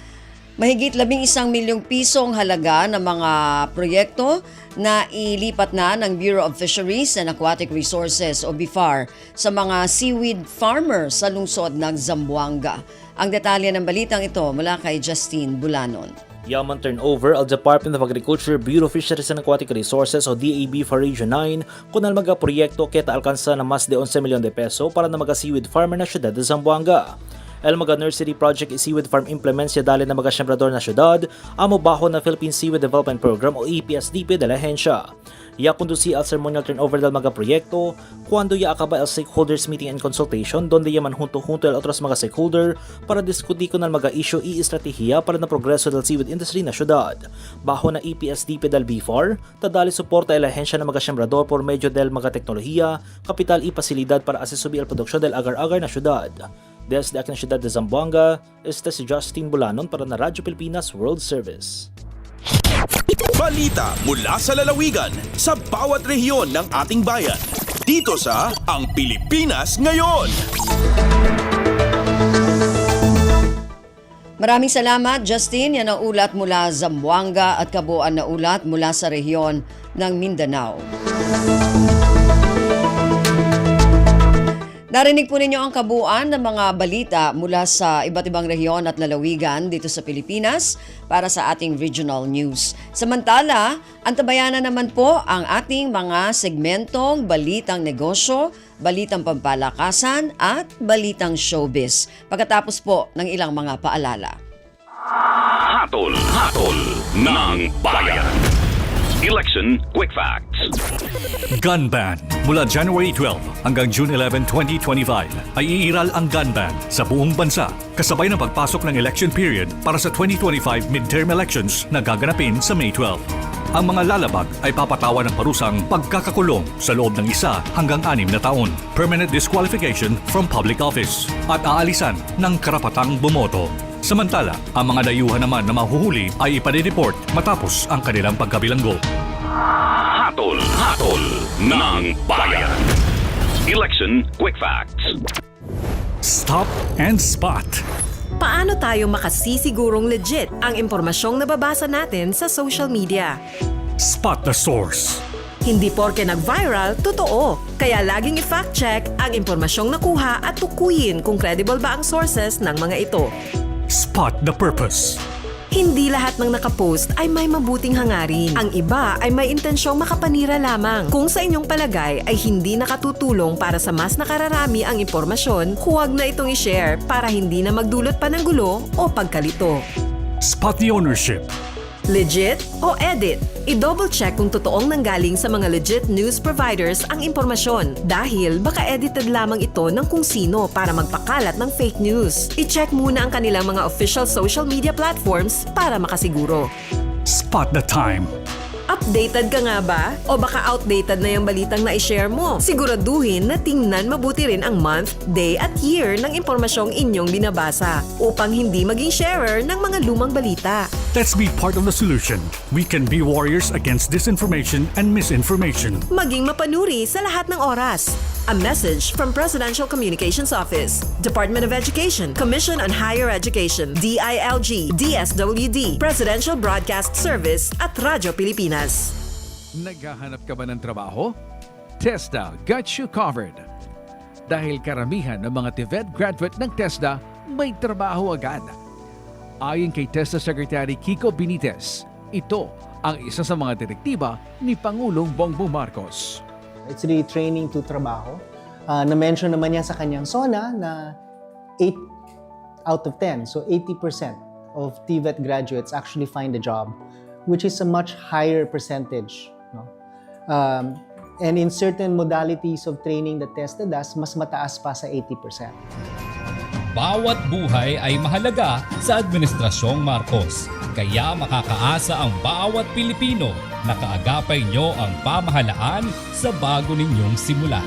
Mahigit 11 milyong pisong halaga ng mga proyekto na ilipat na ng Bureau of Fisheries and Aquatic Resources o BIFAR sa mga seaweed farmers sa lungsod ng Zamboanga. Ang detalye ng balitang ito mula kay Justine Bulanon. Yaman turnover al Department of Agriculture, Bureau of Fisheries and Aquatic Resources o DAB for Region 9 kunal mga proyekto kita alkansa na mas de 11 milyon de peso para na mga seaweed farmer na syudad de Zamboanga. El mga nursery project seaweed farm implements ya dali na mga siyembrador na syudad amo baho na Philippine Seaweed Development Program o EPSDP de la Ahensya. Ya kundusi al ceremonial turnover dal mga proyekto kuando ya akaba el stakeholders meeting and consultation donde ya manhunto-hunto el otros mga stakeholder para diskuti kunal mga issue e estratehiya para na progreso del seaweed industry na syudad. Baho na EPSDP dal BIFAR, tadali suporta el ahensya na mga siyembrador por medyo del mga teknolohiya, kapital e pasilidad para asisubi el produksyon del agar-agar na syudad. Desde aking syudad de Zamboanga, este si Justine Bulanon para na Radyo Pilipinas World Service. Balita mula sa lalawigan sa bawat rehiyon ng ating bayan. Dito sa Ang Pilipinas Ngayon. Maraming salamat, Justine. Yan ang ulat mula Zamboanga at kabuuan na ulat mula sa rehiyon ng Mindanao. Narinig po ninyo ang kabuuan ng mga balita mula sa iba't ibang rehiyon at lalawigan dito sa Pilipinas para sa ating regional news. Samantala, antabayanan naman po ang ating mga segmentong Balitang Negosyo, Balitang Pampalakasan at Balitang Showbiz. Pagkatapos po ng ilang mga paalala. Hatol ng Bayan. Election Quick Facts. Gun ban. Mula January 12 hanggang June 11, 2025 ay iiral ang gun ban sa buong bansa kasabay ng pagpasok ng election period para sa 2025 midterm elections na gaganapin sa May 12. Ang mga lalabag ay papatawan ng parusang pagkakakulong sa loob ng 1 hanggang 6 na taon, permanent disqualification from public office, at aalisan ng karapatang bumoto. Samantala, ang mga dayuhan naman na mahuhuli ay ipadireport matapos ang kanilang pagkabilanggo. Hatol ng Bayan. Election Quick Facts. Stop and Spot. Paano tayo makasisigurong legit ang impormasyong nababasa natin sa social media? Spot the source. Hindi porke nag-viral, totoo. Kaya laging i-fact check ang impormasyong nakuha at tukuyin kung credible ba ang sources ng mga ito. Spot the purpose. Hindi lahat ng nakapost ay may mabuting hangarin. Ang iba ay may intensyong makapanira lamang. Kung sa inyong palagay ay hindi nakatutulong para sa mas nakararami ang impormasyon, huwag na itong i-share para hindi na magdulot pa ng gulo o pagkalito. Spot the ownership. Legit o edit? I-double check kung totoong nanggaling sa mga legit news providers ang impormasyon dahil baka edited lamang ito ng kung sino para magpakalat ng fake news. I-check muna ang kanilang mga official social media platforms para makasiguro. Spot the time. Updated ka nga ba? O baka outdated na yung balitang na-share mo? Siguraduhin na tingnan mabuti rin ang month, day at year ng impormasyong inyong binabasa upang hindi maging sharer ng mga lumang balita. Let's be part of the solution. We can be warriors against disinformation and misinformation. Maging mapanuri sa lahat ng oras. A message from Presidential Communications Office, Department of Education, Commission on Higher Education, DILG, DSWD, Presidential Broadcast Service at Radyo Pilipinas. Naghahanap ka ba ng trabaho? TESDA got you covered. Dahil karamihan ng mga TVET graduate ng TESDA may trabaho agad. Ayon kay TESDA Secretary Kiko Benitez, ito ang isa sa mga direktiba ni Pangulong Bongbong Marcos. It's really training to trabaho. Na-mention naman niya sa kanyang SONA na 8 out of 10, so 80% of TVET graduates actually find a job, which is a much higher percentage. No? And in certain modalities of training that TESDA does, mas mataas pa sa 80%. Bawat buhay ay mahalaga sa Administrasyong Marcos. Kaya makakaasa ang bawat Pilipino na kaagapay nyo ang pamahalaan sa bago ninyong simula.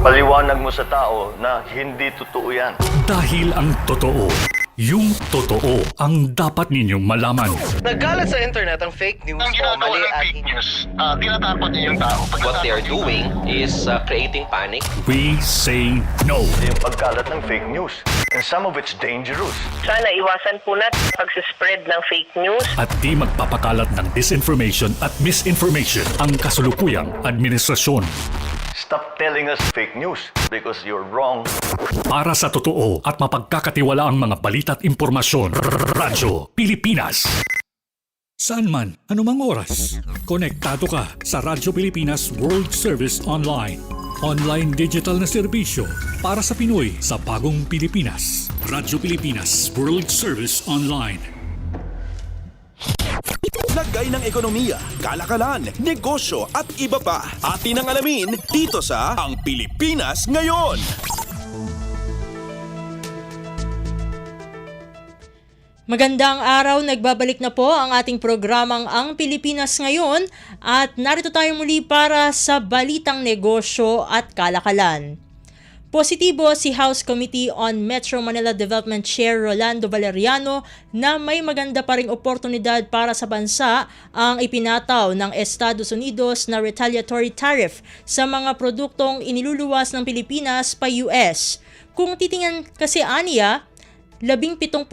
Paliwanag mo sa tao na hindi totoo yan. Dahil ang totoo, yung totoo ang dapat ninyong malaman. Nagkalat sa internet ang fake news o mali at fake news. Tinatapon niyo yung tao. What they are doing is creating panic. We say no. Yung pagkalat ng fake news. And some of it's dangerous. Sana iwasan po natin pag-spread ng fake news. At di magpapakalat ng disinformation at misinformation ang kasulukuyang administrasyon. Stop telling us fake news because you're wrong. Para sa totoo at mapagkakatiwalaang mga balita at impormasyon, Radyo Pilipinas. Saan man, anumang oras, konektado ka sa Radyo Pilipinas World Service Online. Online digital na serbisyo para sa Pinoy sa bagong Pilipinas. Radyo Pilipinas World Service Online. Lagay ng ekonomiya, kalakalan, negosyo at iba pa. Atin ang alamin dito sa Ang Pilipinas Ngayon. Magandang araw, nagbabalik na po ang ating programang Ang Pilipinas Ngayon at narito tayo muli para sa balitang negosyo at kalakalan. Positibo si House Committee on Metro Manila Development Chair Rolando Valeriano na may maganda pa ring oportunidad para sa bansa ang ipinataw ng Estados Unidos na retaliatory tariff sa mga produktong iniluluwas ng Pilipinas pa US. Kung titingnan kasi aniya, 17%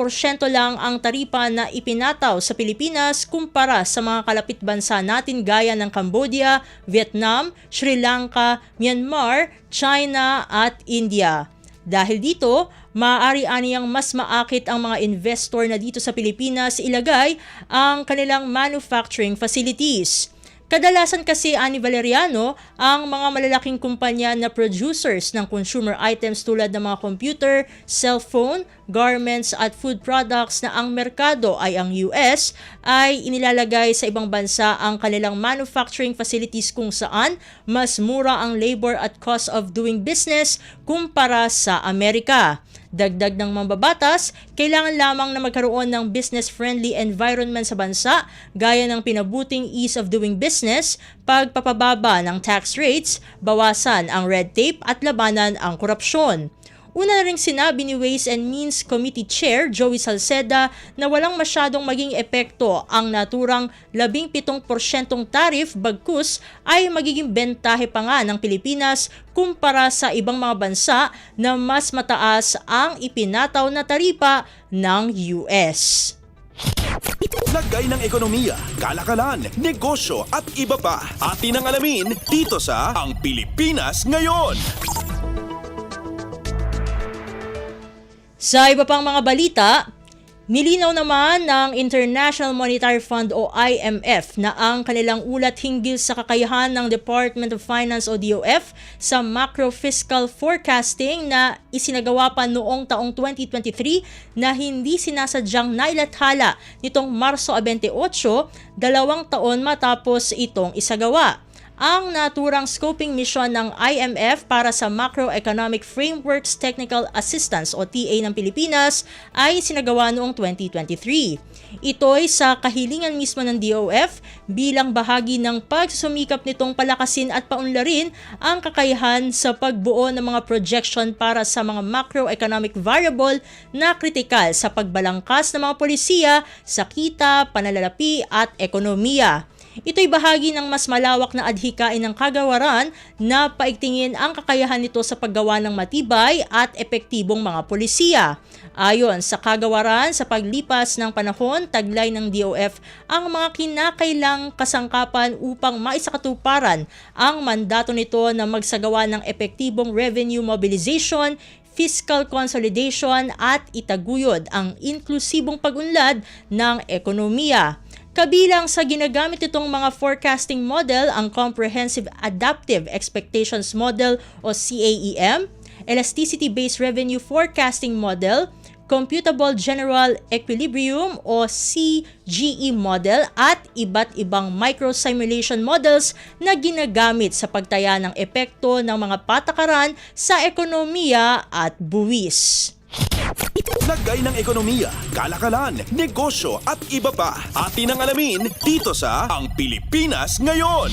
lang ang taripa na ipinataw sa Pilipinas kumpara sa mga kalapit bansa natin gaya ng Cambodia, Vietnam, Sri Lanka, Myanmar, China at India. Dahil dito, maaari aniyang mas maakit ang mga investor na dito sa Pilipinas ilagay ang kanilang manufacturing facilities. Kadalasan kasi, ani Valeriano, ang mga malalaking kumpanya na producers ng consumer items tulad ng mga computer, cellphone, garments at food products na ang merkado ay ang US ay inilalagay sa ibang bansa ang kanilang manufacturing facilities kung saan mas mura ang labor at cost of doing business kumpara sa Amerika. Dagdag ng mambabatas, kailangan lamang na magkaroon ng business-friendly environment sa bansa gaya ng pinabuting ease of doing business, pagpapababa ng tax rates, bawasan ang red tape at labanan ang korupsyon. Una na ring sinabi ni Ways and Means Committee Chair Joey Salceda na walang masyadong maging epekto ang naturang 17% tariff bagkus ay magiging bentahe pa nga ng Pilipinas kumpara sa ibang mga bansa na mas mataas ang ipinataw na taripa ng US. Lagay ng ekonomiya, kalakalan, negosyo at iba pa. Atin ang alamin dito sa Ang Pilipinas Ngayon. Sa iba pang mga balita, nilinaw naman ng International Monetary Fund o IMF na ang kanilang ulat hinggil sa kakayahan ng Department of Finance o DOF sa macro-fiscal forecasting na isinagawa pa noong taong 2023 na hindi sinasadyang nailathala nitong Marso 28, 2 taon matapos itong isagawa. Ang naturang scoping mission ng IMF para sa Macroeconomic Frameworks Technical Assistance o TA ng Pilipinas ay sinagawa noong 2023. Ito'y sa kahilingan mismo ng DOF bilang bahagi ng pagsumikap nitong palakasin at paunlarin ang kakayahan sa pagbuo ng mga projection para sa mga macroeconomic variable na kritikal sa pagbalangkas ng mga polisiya sa kita, pananalapi at ekonomiya. Ito'y bahagi ng mas malawak na adhikain ng kagawaran na paigtingin ang kakayahan nito sa paggawa ng matibay at epektibong mga polisiya. Ayon sa kagawaran, sa paglipas ng panahon, taglay ng DOF ang mga kinakailang kasangkapan upang maisakatuparan ang mandato nito na magsagawa ng epektibong revenue mobilization, fiscal consolidation at itaguyod ang inklusibong pag-unlad ng ekonomiya. Kabilang sa ginagamit itong mga forecasting model ang Comprehensive Adaptive Expectations Model o CAEM, Elasticity-Based Revenue Forecasting Model, Computable General Equilibrium o CGE model at iba't ibang micro-simulation models na ginagamit sa pagtaya ng epekto ng mga patakaran sa ekonomiya at buwis. Lagay ng ekonomiya, kalakalan, negosyo at iba pa. Atin ang alamin dito sa Ang Pilipinas Ngayon.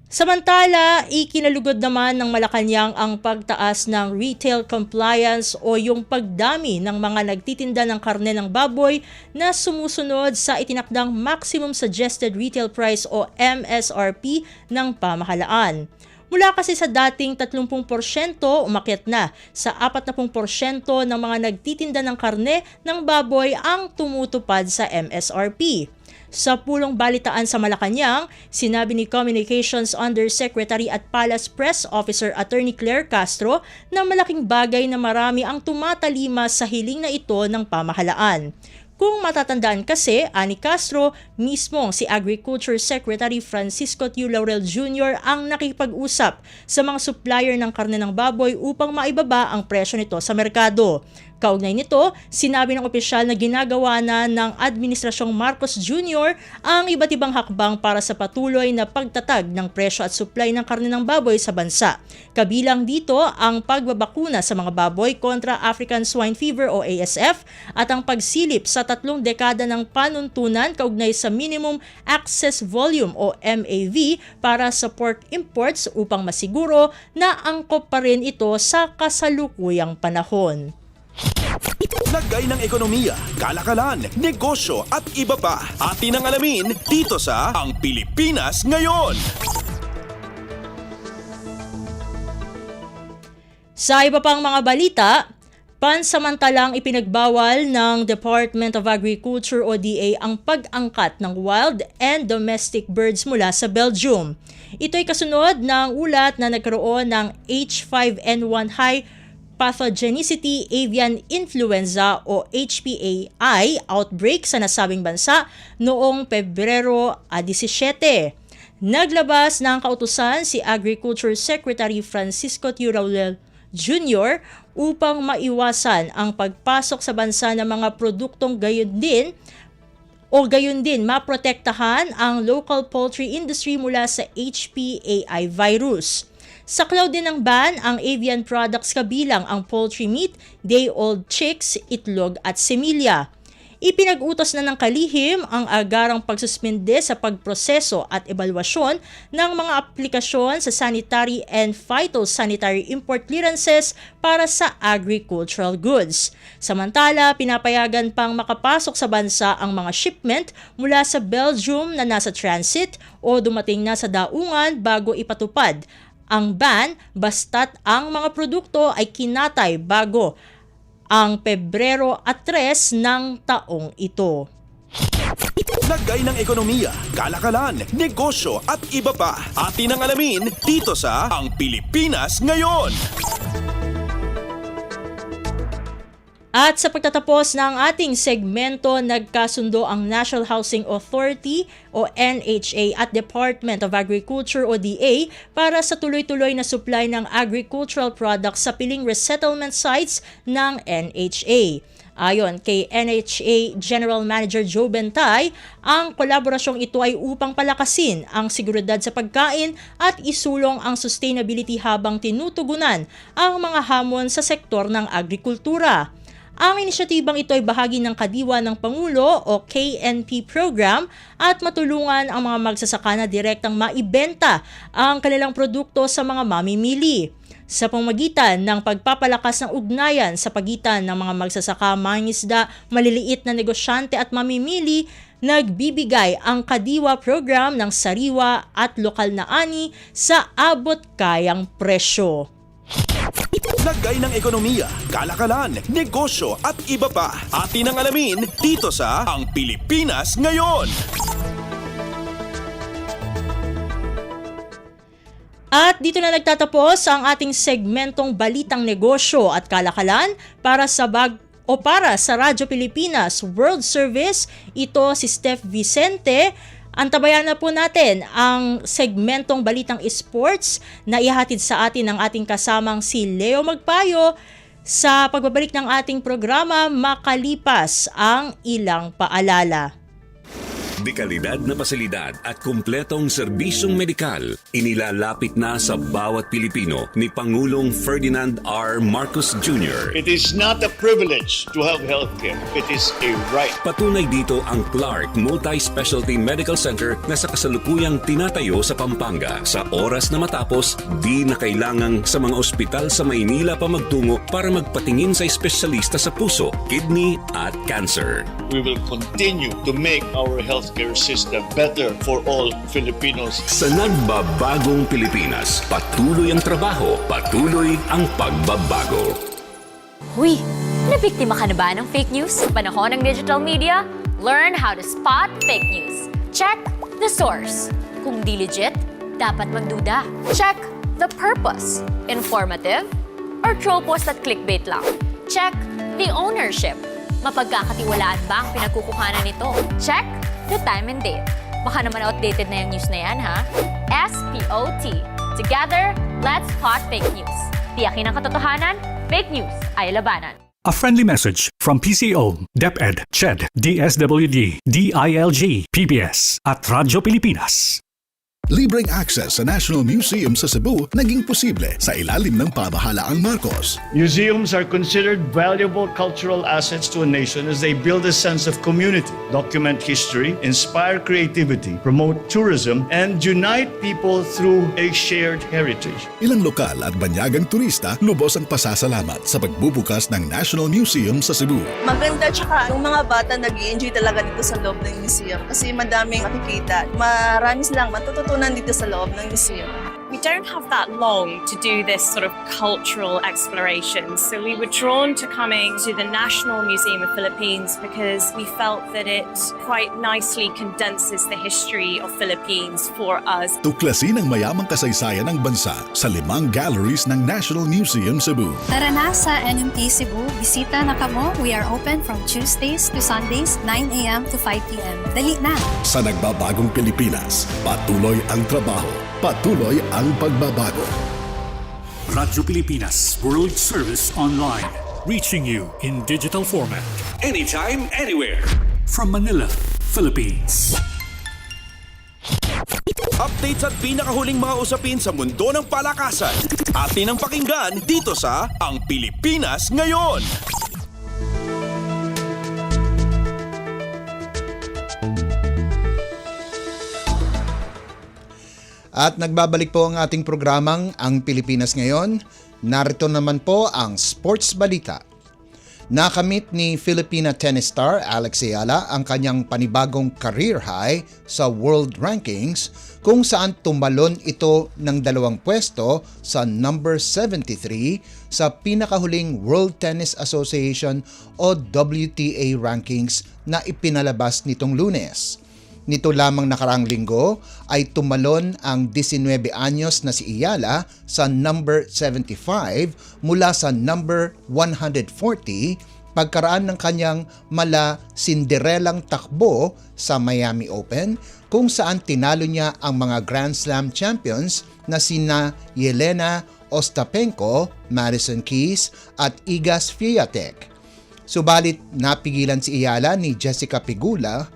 Samantala, ikinalugod naman ng Malacanang ang pagtaas ng retail compliance o yung pagdami ng mga nagtitinda ng karne ng baboy na sumusunod sa itinakdang Maximum Suggested Retail Price o MSRP ng pamahalaan. Mula kasi sa dating 30%, umakyat na sa 40% ng mga nagtitinda ng karne ng baboy ang tumutupad sa MSRP. Sa pulong balitaan sa Malacanang, sinabi ni Communications Undersecretary at Palace Press Officer Attorney Claire Castro na malaking bagay na marami ang tumatalima sa hiling na ito ng pamahalaan. Kung matatandaan kasi, ani Castro, mismong si Agriculture Secretary Francisco Tiu Laurel Jr. ang nakipag-usap sa mga supplier ng karne ng baboy upang maibaba ang presyo nito sa merkado. Kaugnay nito, sinabi ng opisyal na ginagawa na ng Administrasyong Marcos Jr. ang iba't ibang hakbang para sa patuloy na pagtatag ng presyo at supply ng karne ng baboy sa bansa. Kabilang dito ang pagbabakuna sa mga baboy kontra African Swine Fever o ASF at ang pagsilip sa 3 dekada ng panuntunan kaugnay sa Minimum Access Volume o MAV para sa pork imports upang masiguro na angkop pa rin ito sa kasalukuyang panahon. Lagay ng ekonomiya, kalakalan, negosyo at iba pa. Atin ang alamin dito sa Ang Pilipinas Ngayon. Sa iba pang mga balita, pansamantalang ipinagbawal ng Department of Agriculture o DA ang pag-angkat ng wild and domestic birds mula sa Belgium. Ito'y kasunod ng ulat na nagkaroon ng H5N1 high pathogenicity avian influenza o HPAI outbreak sa nasabing bansa noong Pebrero 17. Naglabas ng kautusan si Agriculture Secretary Francisco Tiu Laurel Jr. upang maiwasan ang pagpasok sa bansa ng mga produktong gayon din maprotektahan ang local poultry industry mula sa HPAI virus. Saklaw din ng ban ang avian products kabilang ang poultry meat, day-old chicks, itlog at semilya. Ipinag-utos na ng kalihim ang agarang pagsuspende sa pagproseso at ebalwasyon ng mga aplikasyon sa sanitary and phytosanitary import clearances para sa agricultural goods. Samantala, pinapayagan pang makapasok sa bansa ang mga shipment mula sa Belgium na nasa transit o dumating na sa daungan bago ipatupad ang ban basta't ang mga produkto ay kinatay bago ang Pebrero 3 ng taong ito. Lagay ng ekonomiya, kalakalan, negosyo at iba pa. Atin ang alamin dito sa Ang Pilipinas Ngayon. At sa pagtatapos ng ating segmento, nagkasundo ang National Housing Authority o NHA at Department of Agriculture o DA para sa tuloy-tuloy na supply ng agricultural products sa piling resettlement sites ng NHA. Ayon kay NHA General Manager Joe Bentay, ang kolaborasyong ito ay upang palakasin ang seguridad sa pagkain at isulong ang sustainability habang tinutugunan ang mga hamon sa sektor ng agrikultura. Ang inisyatibang ito ay bahagi ng Kadiwa ng Pangulo o KNP program at matulungan ang mga magsasaka na direktang maibenta ang kanilang produkto sa mga mamimili. Sa pamamagitan ng pagpapalakas ng ugnayan sa pagitan ng mga magsasaka, mangingisda, maliliit na negosyante at mamimili, nagbibigay ang Kadiwa program ng sariwa at lokal na ani sa abot kayang presyo. Lagay ng ekonomiya, kalakalan, negosyo at iba pa. Atin ang alamin dito sa Ang Pilipinas Ngayon. At dito na nagtatapos ang ating segmentong Balitang Negosyo at Kalakalan para sa Radyo Pilipinas World Service. Ito si Steph Vicente. Antabayan na po natin ang segmentong Balitang Sports na ihatid sa atin ng ating kasamang si Leo Magpayo sa pagbabalik ng ating programa makalipas ang ilang paalala. Dekalidad na pasilidad at kumpletong serbisyong medikal inilalapit na sa bawat Pilipino ni Pangulong Ferdinand R. Marcos Jr. It is not a privilege to have healthcare. It is a right. Patunay dito ang Clark Multi-Specialty Medical Center na sa kasalukuyang tinatayo sa Pampanga. Sa oras na matapos, di na kailangang sa mga ospital sa Maynila pa magtungo para magpatingin sa espesyalista sa puso, kidney at cancer. We will continue to make our healthcare system better for all Filipinos. Sa nagbabagong Pilipinas, patuloy ang trabaho, patuloy ang pagbabago. Huy, nabiktima ka na ba ng fake news sa panahon ng digital media? Learn how to spot fake news. Check the source. Kung di legit, dapat magduda. Check the purpose. Informative or troll post at clickbait lang. Check the ownership. Mapagkakatiwalaan ba ang pinagkukuhanan nito? Check the time and date. Baka naman outdated na yung news na yan, ha? SPOT. Together, let's spot fake news. Tiyakin ang katotohanan, fake news ay labanan. A friendly message from PCO, DepEd, CHED, DSWD, DILG, PBS at Radyo Pilipinas. Libreng access sa National Museum sa Cebu naging posible sa ilalim ng pamahalaang Marcos. Museums are considered valuable cultural assets to a nation as they build a sense of community, document history, inspire creativity, promote tourism, and unite people through a shared heritage. Ilang lokal at banyagang turista lubos ang pasasalamat sa pagbubukas ng National Museum sa Cebu. Maganda, tsaka yung mga bata nag-i-enjoy talaga dito sa loob ng museum kasi madaming makikita. Marami silang matututunan dito sa loob ng museum. We don't have that long to do this sort of cultural exploration, so we were drawn to coming to the National Museum of Philippines because we felt that it quite nicely condenses the history of Philippines for us. Tuklasin ang mayamang kasaysayan ng bansa sa 5 galleries ng National Museum Cebu. Tara na sa NMT Cebu, bisita na kamo. We are open from Tuesdays to Sundays, 9 a.m. to 5 p.m. Dali na! Sa nagbabagong Pilipinas, patuloy ang trabaho, patuloy ang pagbabago. Radyo Pilipinas World Service Online, reaching you in digital format. Anytime, anywhere. From Manila, Philippines. Updates at pinakahuling mga usapin sa mundo ng palakasan. Atin ang pakinggan dito sa Ang Pilipinas Ngayon. At nagbabalik po ang ating programang Ang Pilipinas Ngayon. Narito naman po ang sports balita. Nakamit ni Filipina tennis star Alex Ayala ang kanyang panibagong career high sa world rankings kung saan tumalon ito ng 2 pwesto sa number 73 sa pinakahuling World Tennis Association o WTA rankings na ipinalabas nitong Lunes. Nito lamang nakaraang linggo ay tumalon ang 19 anyos na si Ayala sa number 75 mula sa number 140 pagkaraan ng kanyang mala Cinderelang takbo sa Miami Open kung saan tinalo niya ang mga Grand Slam champions na sina Yelena Ostapenko, Madison Keys at Iga Swiatek. Subalit napigilan si Ayala ni Jessica Pegula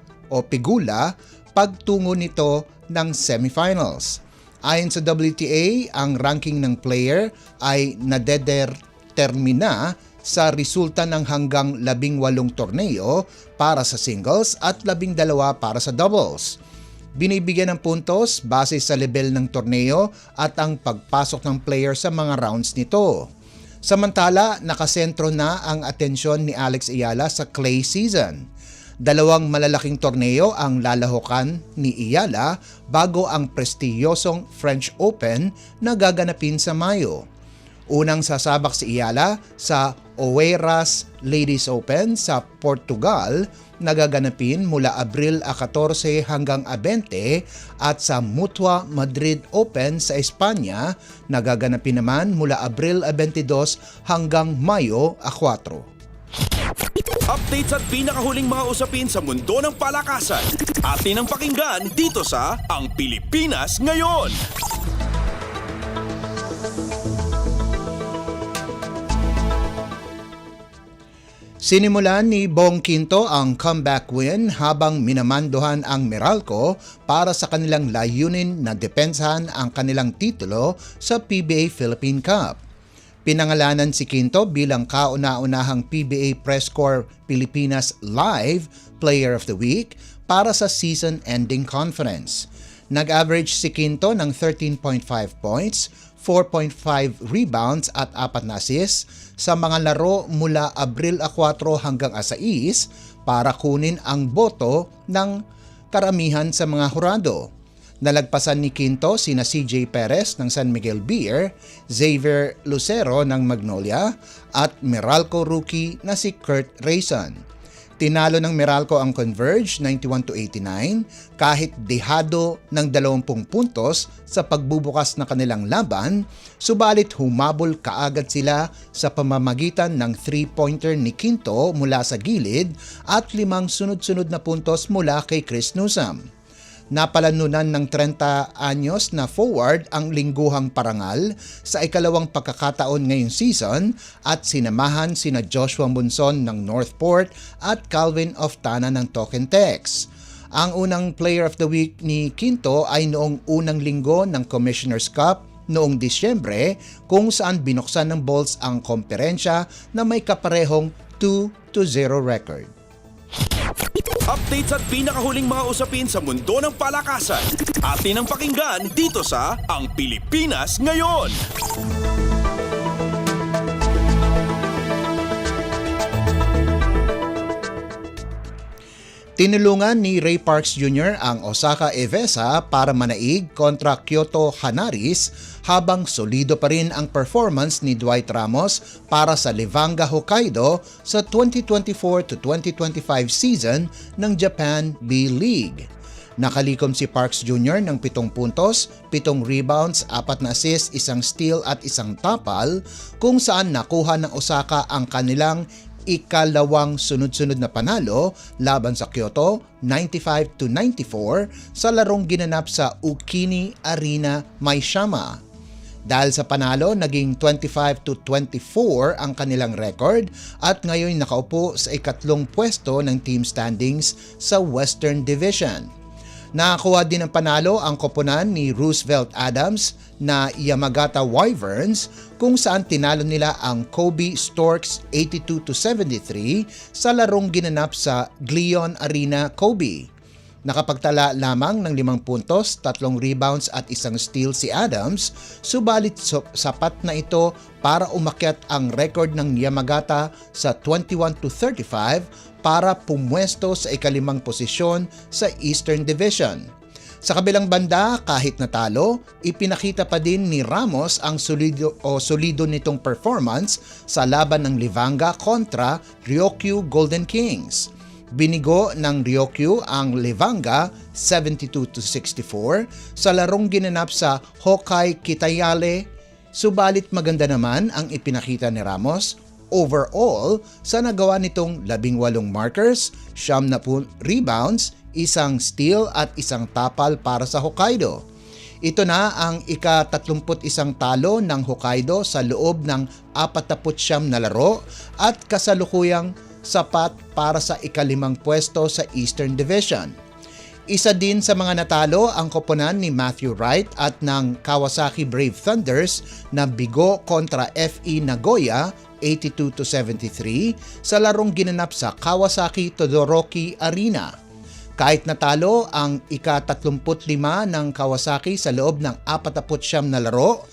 pagtungo nito ng semifinals. Ayon sa WTA, ang ranking ng player ay nadetermina sa resulta ng hanggang 18 torneo para sa singles at 12 para sa doubles. Binibigyan ng puntos base sa level ng torneo at ang pagpasok ng player sa mga rounds nito. Samantala, nakasentro na ang atensyon ni Alex Ayala sa clay season. 2 malalaking torneo ang lalahukan ni Ayala bago ang prestiyosong French Open na gaganapin sa Mayo. Unang sasabak si Ayala sa Oeiras Ladies Open sa Portugal na gaganapin mula Abril 14 hanggang 20 at sa Mutua Madrid Open sa Espanya na gaganapin naman mula Abril 22 hanggang Mayo 4. Updates at pinakahuling mga usapin sa mundo ng palakasan. Atin ang pakinggan dito sa Ang Pilipinas Ngayon. Sinimulan ni Bong Quinto ang comeback win habang minamandohan ang Meralco para sa kanilang layunin na depensahan ang kanilang titulo sa PBA Philippine Cup. Pinangalanan si Quinto bilang kauna-unahang PBA Press Corps Pilipinas Live Player of the Week para sa season-ending conference. Nag-average si Quinto ng 13.5 points, 4.5 rebounds at 4 na assists sa mga laro mula Abril 4 hanggang 6 para kunin ang boto ng karamihan sa mga hurado. Nalagpasan ni Quinto sina CJ Perez ng San Miguel Beer, Xavier Lucero ng Magnolia at Meralco rookie na si Kurt Rayson. Tinalo ng Meralco ang Converge 91-89 kahit dehado ng 20 puntos sa pagbubukas na kanilang laban, subalit humabol kaagad sila sa pamamagitan ng 3-pointer ni Quinto mula sa gilid at 5 sunod-sunod na puntos mula kay Chris Newsome. Napalanunan ng 30 anyos na forward ang lingguhang parangal sa ikalawang pagkakataon ngayong season at sinamahan sina Joshua Monzon ng Northport at Calvin Oftana ng Tokentex. Ang unang Player of the Week ni Quinto ay noong unang linggo ng Commissioner's Cup noong Disyembre kung saan binuksan ng Bulls ang komperensya na may kaparehong 2-0 record. Updates at pinakahuling mga usapin sa mundo ng palakasan. Atin ang pakinggan dito sa Ang Pilipinas Ngayon. Tinulungan ni Ray Parks Jr. ang Osaka Evesa para manaig kontra Kyoto Hanaris habang solido pa rin ang performance ni Dwight Ramos para sa Livanga Hokkaido sa 2024-2025 season ng Japan B-League. Nakalikom si Parks Jr. ng 7 puntos, 7 rebounds, 4 na assists, 1 steal at 1 tapal kung saan nakuha ng Osaka ang kanilang ikalawang sunod-sunod na panalo laban sa Kyoto 95-94 sa larong ginanap sa Ukini Arena, Maishama. Dahil sa panalo, naging 25-24 ang kanilang record at ngayon nakaupo sa ikatlong pwesto ng team standings sa Western Division. Nakakuha din ng panalo ang koponan ni Roosevelt Adams na Yamagata Wyverns kung saan tinalo nila ang Kobe Storks 82-73 sa larong ginanap sa Gleon Arena, Kobe. Nakapagtala lamang ng 5 puntos, 3 rebounds at 1 steal si Adams, subalit sapat na ito para umakyat ang record ng Yamagata sa 21-35 para pumwesto sa ikalimang posisyon sa Eastern Division. Sa kabilang banda, kahit natalo, ipinakita pa din ni Ramos ang solido nitong performance sa laban ng Livanga kontra Ryokyu Golden Kings. Binigo ng Ryokyu ang Livanga 72-64 sa larong ginanap sa Hokai Kitayale, subalit maganda naman ang ipinakita ni Ramos overall sa nagawa nitong 18 markers, 9 rebounds, 1 steal at 1 tapal para sa Hokkaido. Ito na ang ika-31 talo ng Hokkaido sa loob ng 49 na laro at kasalukuyang sapat para sa ikalimang pwesto sa Eastern Division. Isa din sa mga natalo ang koponan ni Matthew Wright at ng Kawasaki Brave Thunders na bigo kontra FE Nagoya 82-73 sa larong ginanap sa Kawasaki Todoroki Arena. Kahit natalo ang ika-35 ng Kawasaki sa loob ng 49 na laro,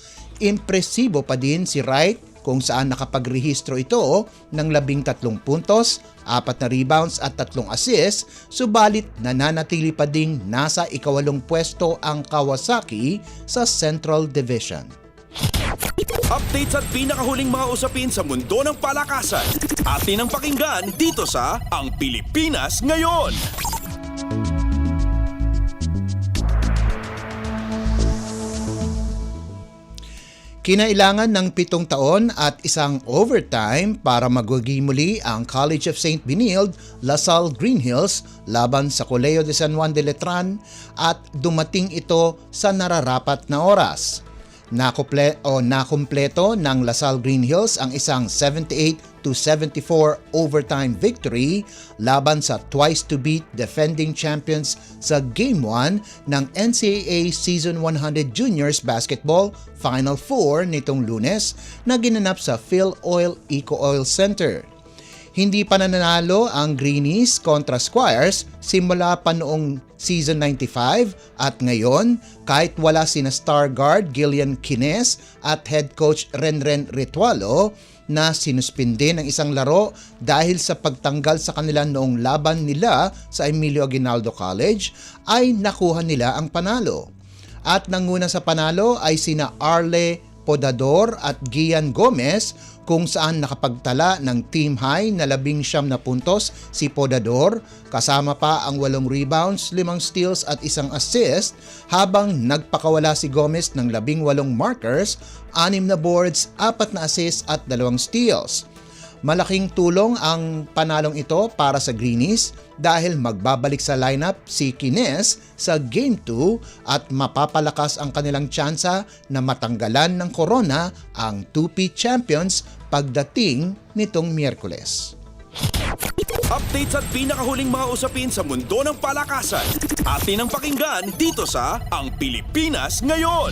impresibo pa din si Wright kung saan nakapagrehistro ito ng 13 puntos, 4 na rebounds at 3 assists, subalit nananatili pa ding nasa ika-8 pwesto ang Kawasaki sa Central Division. Updates at pinakahuling mga usapin sa mundo ng palakasan. Atin ang pakinggan dito sa Ang Pilipinas Ngayon. Kinailangan ng 7 taon at isang overtime para magwagi muli ang College of St. Benilde, Lasal Green Hills laban sa Colegio de San Juan de Letran at dumating ito sa nararapat na oras. Nakumpleto ng Lasal Green Hills ang isang 78-74 overtime victory laban sa twice-to-beat defending champions sa Game 1 ng NCAA Season 100 Juniors Basketball Final Four nitong Lunes na ginanap sa Phil Oil Eco Oil Center. Hindi pa nananalo ang Greenies kontra Squires simula pa noong Season 95 at ngayon kahit wala sina star guard Gillian Kines at head coach Renren Ritualo na sinuspinde ng isang laro dahil sa pagtanggal sa kanila noong laban nila sa Emilio Aguinaldo College ay nakuha nila ang panalo. At nanguna sa panalo ay sina Arle Podador at Gian Gomez kung saan nakapagtala ng team high na 19 na puntos si Podador kasama pa ang 8 rebounds, 5 steals at 1 assist habang nagpakawala si Gomez ng 18 markers, 6 na boards, 4 na assists at 2 steals. Malaking tulong ang panalong ito para sa Greenies dahil magbabalik sa lineup si Kines sa Game 2 at mapapalakas ang kanilang tsansa na matanggalan ng korona ang 2P champions pagdating nitong Miyerkules. Updates at pinakahuling mga usapin sa mundo ng palakasan. Atin ang pakinggan dito sa Ang Pilipinas Ngayon.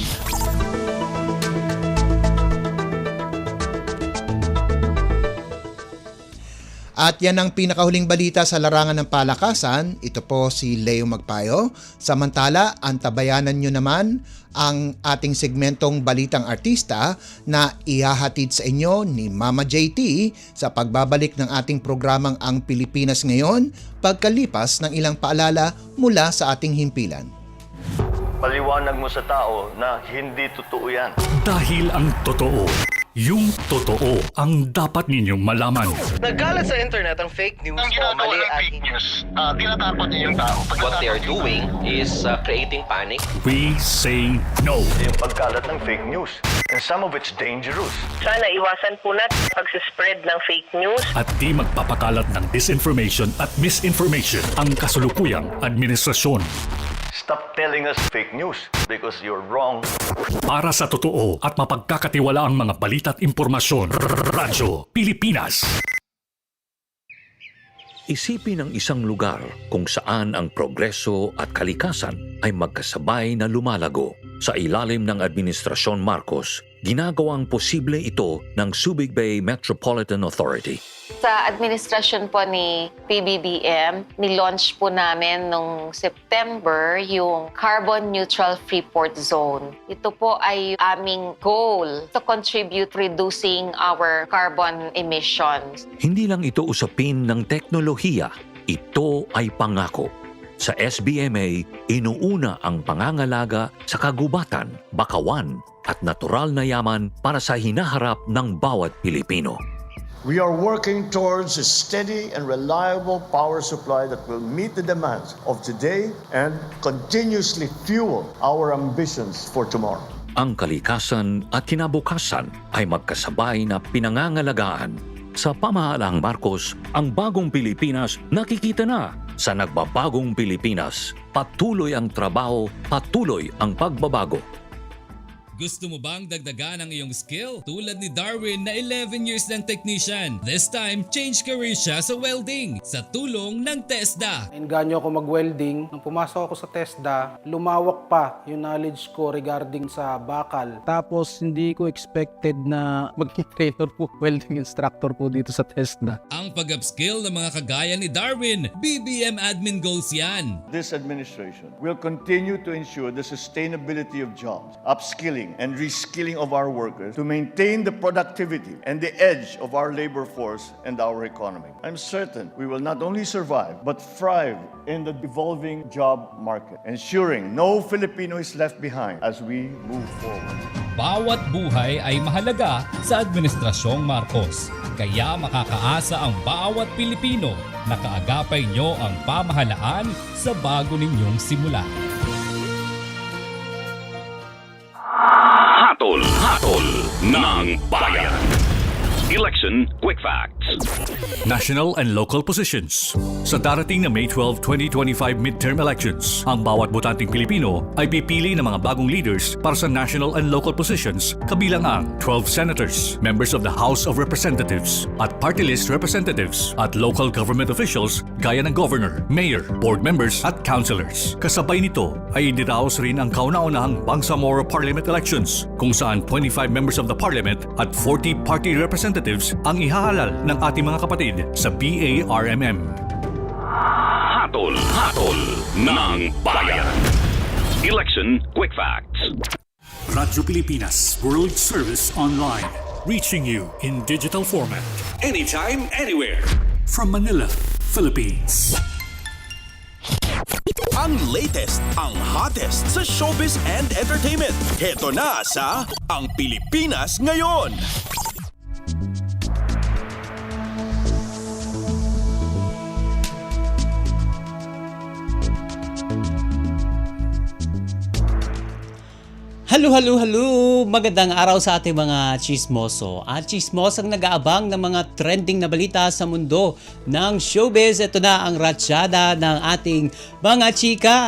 At yan ang pinakahuling balita sa larangan ng palakasan. Ito po si Leo Magpayo. Samantala, antabayanan nyo naman ang ating segmentong Balitang Artista na ihahatid sa inyo ni Mama JT sa pagbabalik ng ating programang Ang Pilipinas Ngayon pagkalipas ng ilang paalala mula sa ating himpilan. Paliwanag mo sa tao na hindi totoo yan. Dahil ang totoo, yung totoo ang dapat ninyong malaman. Nagkalat sa internet ang fake news o mali at fake news. Tinatapon niyo yung tao. What they are doing is creating panic. We say no. Yung pagkalat ng fake news. And some of it's dangerous. Sana iwasan po natin pag-spread ng fake news. At di magpapakalat ng disinformation at misinformation ang kasulukuyang administrasyon. Stop telling us fake news because you're wrong. Para sa totoo at mapagkakatiwalaang mga balita at impormasyon, Radyo Pilipinas. Isipin ang isang lugar kung saan ang progreso at kalikasan ay magkasabay na lumalago. Sa ilalim ng Administrasyon Marcos, ginagawang posible ito ng Subic Bay Metropolitan Authority. Sa administrasyon po ni PBBM, nilaunch po namin noong September yung Carbon Neutral Freeport Zone. Ito po ay aming goal to contribute reducing our carbon emissions. Hindi lang ito usapin ng teknolohiya, ito ay pangako. Sa SBMA, inuuna ang pangangalaga sa kagubatan, bakawan at natural na yaman para sa hinaharap ng bawat Pilipino. We are working towards a steady and reliable power supply that will meet the demands of today and continuously fuel our ambitions for tomorrow. Ang kalikasan at kinabukasan ay magkasabay na pinangangalagaan. Sa pamahalaang Marcos, ang bagong Pilipinas nakikita na. Sa nagbabagong Pilipinas, patuloy ang trabaho, patuloy ang pagbabago. Gusto mo bang dagdagan ang iyong skill? Tulad ni Darwin na 11 years ng technician. This time, change career siya sa welding sa tulong ng TESDA. Nainganyo ako mag-welding. Nung pumasok ako sa TESDA, lumawak pa yung knowledge ko regarding sa bakal. Tapos hindi ko expected na maging trainer po, welding instructor po dito sa TESDA. Ang pag-upskill ng mga kagaya ni Darwin, BBM admin goals yan. This administration will continue to ensure the sustainability of jobs, upskilling and reskilling of our workers to maintain the productivity and the edge of our labor force and our economy. I'm certain we will not only survive but thrive in the evolving job market, ensuring no Filipino is left behind as we move forward. Bawat buhay ay mahalaga sa Administrasyong Marcos. Kaya makakaasa ang bawat Pilipino na kaagapay nyo ang pamahalaan sa bago ninyong simula. Hatol ng bayan. Election Quick Facts. National and local positions. Sa darating na May 12, 2025 midterm elections, ang bawat botanteng Pilipino ay pipili ng mga bagong leaders para sa national and local positions, kabilang ang 12 senators, members of the House of Representatives, at party list representatives, at local government officials gaya ng governor, mayor, board members, at councilors. Kasabay nito ay idiraos rin ang kauna-unahang Bangsamoro Parliament elections, kung saan 25 members of the parliament at 40 party representatives ang ihahalal ng ating mga kapatid sa BARMM. Hatol ng bayan. Election Quick Facts. Radyo Pilipinas World Service Online, reaching you in digital format. Anytime, anywhere. From Manila, Philippines. Ang latest, ang hottest sa showbiz and entertainment. Heto na sa Ang Pilipinas Ngayon. Halo! Magandang araw sa ating mga chismoso at chismosang nag-aabang ng mga trending na balita sa mundo ng showbiz. Ito na ang ratsyada ng ating mga chika.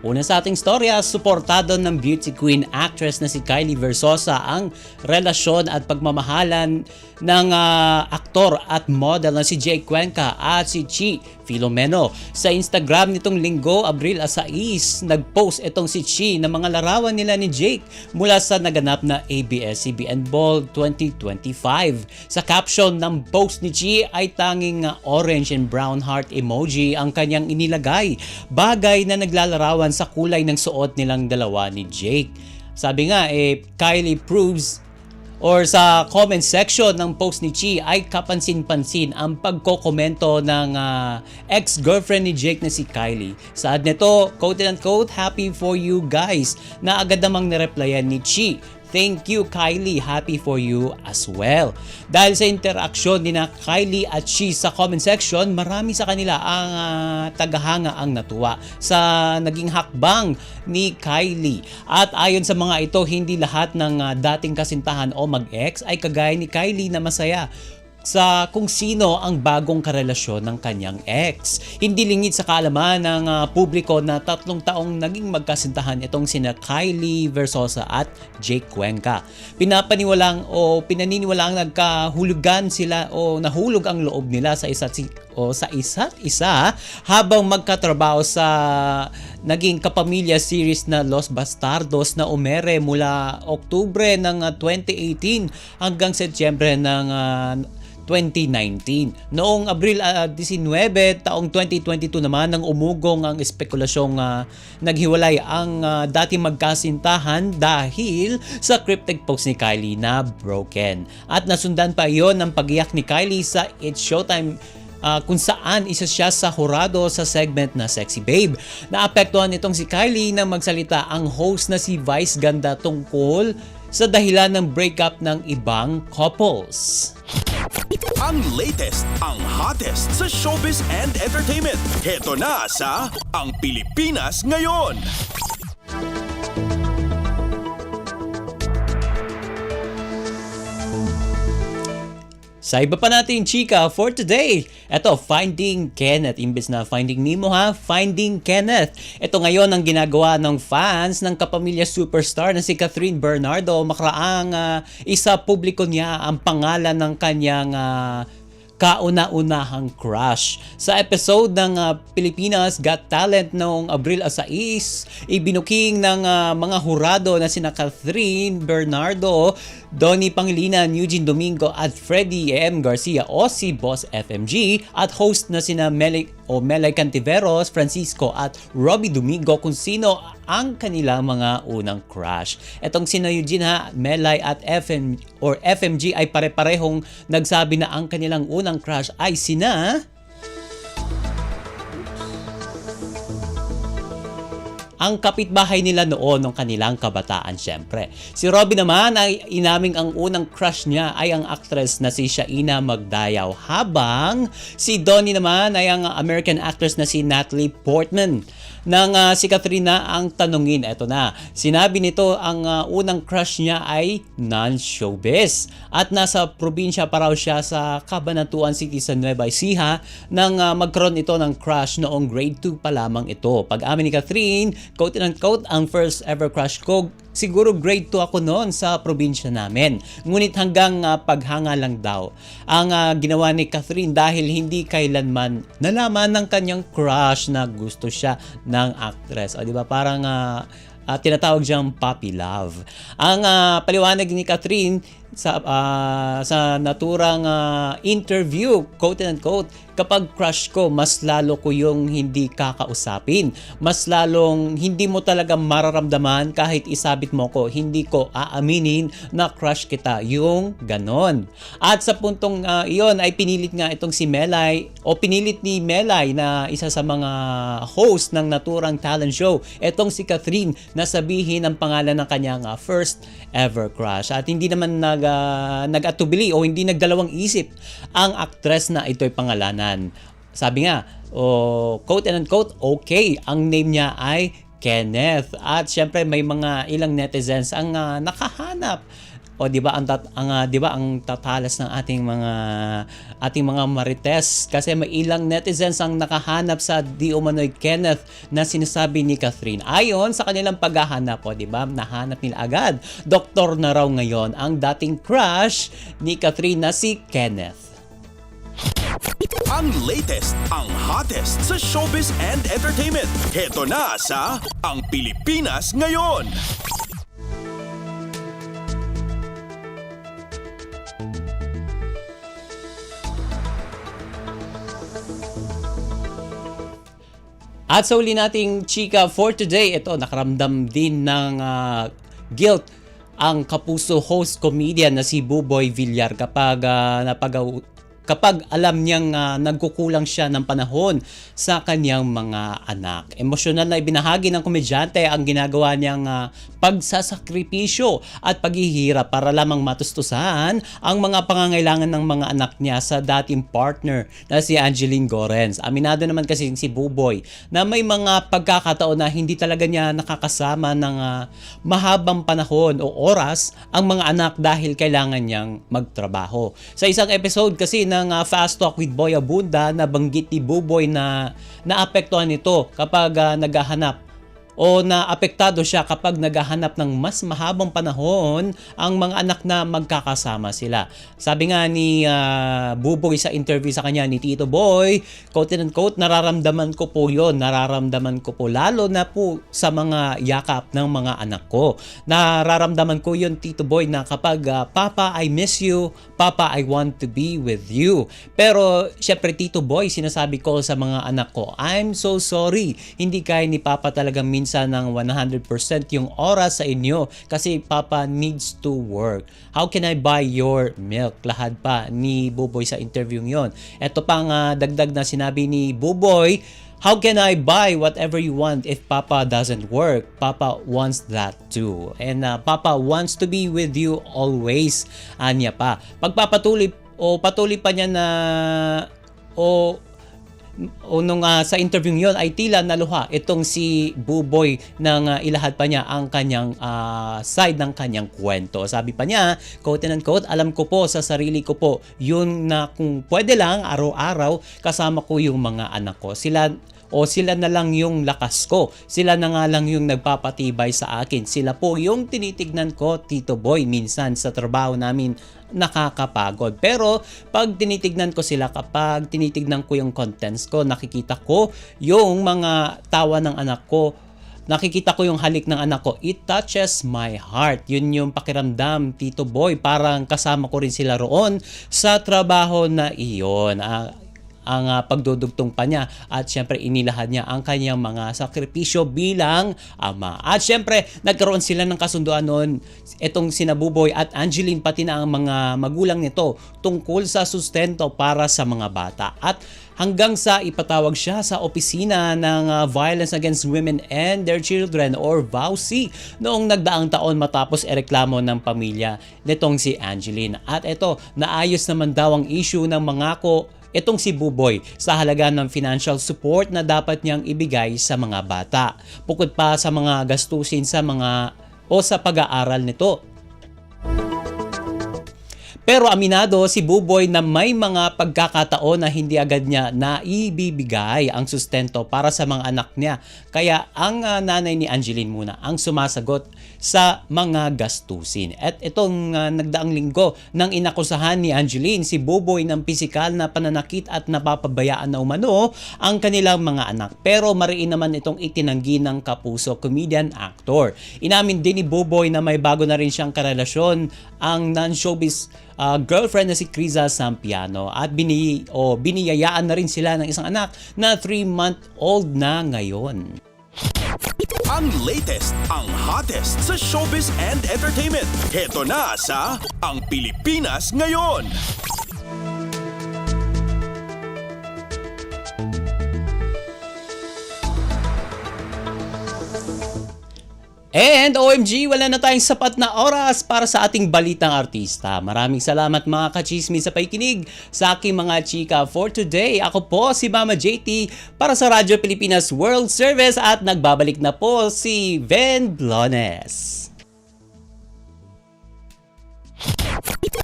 Una sa ating storya, suportado ng beauty queen actress na si Kylie Versosa ang relasyon at pagmamahalan ng aktor at model na si Jake Cuenca at si Chi Filomeno. Sa Instagram nitong linggo, Abril 6, nag-post itong si Chi ng mga larawan nila ni Jake mula sa naganap na ABS-CBN Ball 2025. Sa caption ng post ni Chi ay tanging orange and brown heart emoji ang kanyang inilagay, bagay na naglalarawan sa kulay ng suot nilang dalawa ni Jake. Sabi nga, Kylie proves or sa comment section ng post ni Chi ay kapansin-pansin ang pagkokomento ng ex-girlfriend ni Jake na si Kylie. Saad nito, quote-unquote, happy for you guys, na agad namang nireplyan ni Chi. Thank you, Kylie. Happy for you as well. Dahil sa interaksyon ni na Kylie at Chi sa comment section, marami sa kanila ang tagahanga ang natuwa sa naging hakbang ni Kylie. At ayon sa mga ito, hindi lahat ng dating kasintahan o mag-ex ay kagaya ni Kylie na masaya sa kung sino ang bagong karelasyon ng kanyang ex. Hindi lingid sa kaalaman ng publiko na 3 taong naging magkasintahan itong sina Kylie Versosa at Jake Cuenca. Pinaniniwalaang nagkahulugan sila o nahulog ang loob nila sa isa't isa habang magkatrabaho sa naging kapamilya series na Los Bastardos na umere mula Oktubre ng 2018 hanggang Setyembre ng 2019. Noong Abril 19, taong 2022 naman, nang umugong ang espekulasyong naghiwalay ang dating magkasintahan dahil sa cryptic post ni Kylie na broken. At nasundan pa iyon ng pag-iyak ni Kylie sa It's Showtime kung saan isa siya sa hurado sa segment na Sexy Babe. Naapektuhan itong si Kylie na magsalita ang host na si Vice Ganda tungkol sa dahilan ng breakup ng ibang couples. Ang latest, ang hottest sa showbiz and entertainment. Heto na sa Ang Pilipinas Ngayon. Sa iba pa nating chika for today, eto, Finding Kenneth. Imbes na Finding Nemo ha, Finding Kenneth. Ito ngayon ang ginagawa ng fans ng kapamilya superstar na si Catherine Bernardo. Makaraang isa publiko niya ang pangalan ng kanyang kauna-unahang crush. Sa episode ng Pilipinas Got Talent noong Abril 6, ibinuking ng mga hurado na sina Catherine Bernardo, Donnie Pangilinan, Eugene Domingo at Freddie M. Garcia o si Boss FMG at host na sina Melay Cantiveros, Francisco at Robbie Domingo kung sino ang kanilang mga unang crush. Etong sina Eugene ha, Melay at FMG ay pare-parehong nagsabi na ang kanilang unang crush ay sina ang kapitbahay nila noon ng kanilang kabataan syempre. Si Robbie naman ay inaming ang unang crush niya ay ang actress na si Shaina Magdayaw, habang si Donnie naman ay ang American actress na si Natalie Portman. Nang si Katrina ang tanungin, eto na, sinabi nito ang unang crush niya ay non-showbiz at nasa probinsya pa raw siya sa Cabanatuan City sa Nueva Ecija nang magkaroon ito ng crush noong grade 2 pa lamang ito. Pag-amin ni Catherine, quote and unquote, ang first ever crush ko, siguro grade 2 ako noon sa probinsya namin. Ngunit hanggang paghanga lang daw ang ginawa ni Catherine dahil hindi kailanman nalaman ng kanyang crush na gusto siya ng actress. O di ba parang tinatawag siyang puppy love. Ang paliwanag ni Catherine sa naturang interview, quote and unquote, kapag crush ko, mas lalo ko yung hindi kakausapin. Mas lalong hindi mo talaga mararamdaman kahit isabit mo ko. Hindi ko aaminin na crush kita. Yung ganon. At sa puntong iyon ay pinilit nga itong si Melay o pinilit ni Melay na isa sa mga host ng naturang talent show, itong si Catherine, na sabihin ang pangalan ng kanyang first ever crush. At hindi naman nag-atubili o hindi nagdalawang isip ang actress na ito'y pangalanan. Sabi nga, quote and unquote, okay, ang name niya ay Kenneth. At syempre may mga ilang netizens ang nakahanap. O di ba ang tatalas ng ating mga marites, kasi may ilang netizens ang nakahanap sa di umano'y Kenneth na sinasabi ni Catherine. Ayon sa kanilang paghahanap, o di ba, nahanap nila agad. Doktor na raw ngayon ang dating crush ni Catherine na si Kenneth. Ang latest, ang hottest sa showbiz and entertainment. Heto na sa Ang Pilipinas Ngayon. At sa uli nating chika for today, ito, nakaramdam din ng guilt ang kapuso host comedian na si Buboy Villar kapag alam niyang nagkukulang siya ng panahon sa kanyang mga anak. Emosyonal na ibinahagi ng komedyante ang ginagawa niyang pagsasakripisyo at paghihirap para lamang matustusan ang mga pangangailangan ng mga anak niya sa dating partner na si Angeline Gorens. Aminado naman kasi si Buboy na may mga pagkakataon na hindi talaga niya nakakasama ng mahabang panahon o oras ang mga anak dahil kailangan niyang magtrabaho. Sa isang episode kasi ng Fast Talk with Boy Abunda, nabanggit ni Buboy na naapektuhan nito kapag naghahanap o naapektado siya kapag naghahanap ng mas mahabang panahon ang mga anak na magkakasama sila. Sabi nga ni Buboy sa interview sa kanya ni Tito Boy, quote and unquote, nararamdaman ko po yun, nararamdaman ko po lalo na po sa mga yakap ng mga anak ko. Nararamdaman ko yun, Tito Boy, na kapag Papa, I miss you, Papa, I want to be with you. Pero syempre, Tito Boy, sinasabi ko sa mga anak ko, I'm so sorry, hindi kaya ni Papa talagang minsan ng 100% yung oras sa inyo kasi Papa needs to work. How can I buy your milk? Lahad pa ni Buboy sa interview yon. Ito pang dagdag na sinabi ni Buboy, how can I buy whatever you want if Papa doesn't work? Papa wants that too. And Papa wants to be with you always. Anya pa. Patuloy pa niya sa interview yon ay tila naluha itong si Buboy nang ilahad pa niya ang kanyang side ng kanyang kwento. Sabi pa niya, quote and unquote, alam ko po sa sarili ko po yun na kung pwede lang araw-araw kasama ko yung mga anak ko. Sila na lang yung lakas ko. Sila na nga lang yung nagpapatibay sa akin. Sila po yung tinitignan ko, Tito Boy, minsan sa trabaho namin nakakapagod. Pero pag tinitignan ko sila, kapag tinitignan ko yung contents ko, nakikita ko yung mga tawa ng anak ko, nakikita ko yung halik ng anak ko, it touches my heart. Yun yung pakiramdam, Tito Boy. Parang kasama ko rin sila roon sa trabaho na iyon. Ang pagdudugtong pa niya at syempre inilahad niya ang kanyang mga sakripisyo bilang ama. At syempre nagkaroon sila ng kasunduan noon, itong sina Buboy at Angeline pati na ang mga magulang nito tungkol sa sustento para sa mga bata. At hanggang sa ipatawag siya sa opisina ng Violence Against Women and Their Children or VAUC noong nagdaang taon matapos ereklamo ng pamilya nitong si Angeline. At ito, naayos naman daw ang issue ng mangako itong si Buboy sa halaga ng financial support na dapat niyang ibigay sa mga bata. Bukod pa sa mga gastusin sa pag-aaral nito. Pero aminado si Buboy na may mga pagkakataon na hindi agad niya naibibigay ang sustento para sa mga anak niya. Kaya ang nanay ni Angeline muna ang sumasagot sa mga gastusin. At itong nagdaang linggo nang inakusahan ni Angeline si Buboy ng pisikal na pananakit at napapabayaan na umano ang kanilang mga anak. Pero mariin naman itong itinanggi ng kapuso comedian actor. Inamin din ni Buboy na may bago na rin siyang karelasyon, ang non-showbiz girlfriend na si Criza Sampiano, at biniyayaan na rin sila ng isang anak na 3-month-old na ngayon. Ang latest, ang hottest sa showbiz and entertainment. Heto na sa Ang Pilipinas Ngayon. And OMG, wala na tayong sapat na oras para sa ating balitang artista. Maraming salamat mga kachismis sa pakikinig sa aking mga chika for today. Ako po si Mama JT para sa Radyo Pilipinas World Service at nagbabalik na po si Ven Blones.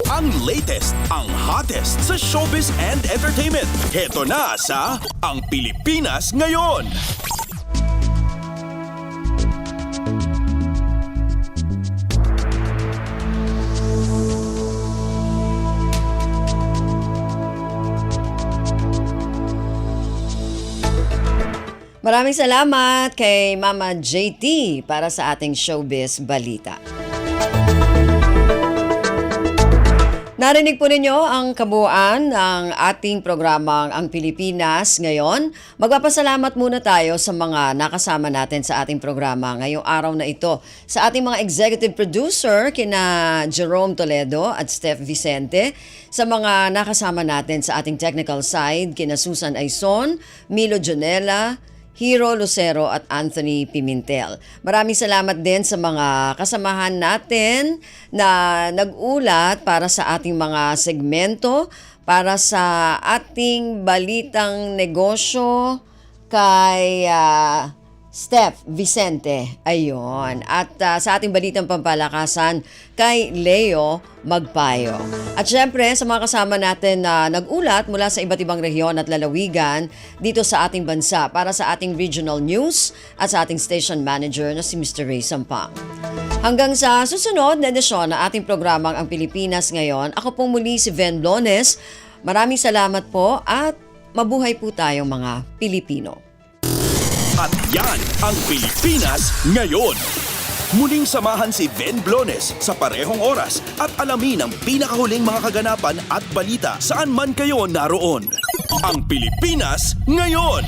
Ang latest, ang hottest sa showbiz and entertainment. Heto na sa Ang Pilipinas Ngayon. Maraming salamat kay Mama JT para sa ating showbiz balita. Narinig po ninyo ang kabuuan ng ating programang Ang Pilipinas Ngayon. Magpapasalamat muna tayo sa mga nakasama natin sa ating programa ngayong araw na ito. Sa ating mga executive producer, kina Jerome Toledo at Steph Vicente. Sa mga nakasama natin sa ating technical side, kina Susan Aizon, Milo Jonella, Hero Lucero at Anthony Pimentel. Maraming salamat din sa mga kasamahan natin na nag-ulat para sa ating mga segmento, para sa ating balitang negosyo kay Steph Vicente. Ayun. At sa ating balitang pampalakasan kay Leo Magpayo. At syempre sa mga kasama natin na nag-ulat mula sa iba't ibang rehiyon at lalawigan dito sa ating bansa para sa ating regional news at sa ating station manager na si Mr. Ray Sampang. Hanggang sa susunod na edisyon na ating programang Ang Pilipinas Ngayon, ako pong muli si Ven Blones. Maraming salamat po at mabuhay po tayong mga Pilipino. At yan ang Pilipinas Ngayon. Muling samahan si Ven Blones sa parehong oras at alamin ang pinakahuling mga kaganapan at balita saan man kayo naroon. Ang Pilipinas Ngayon.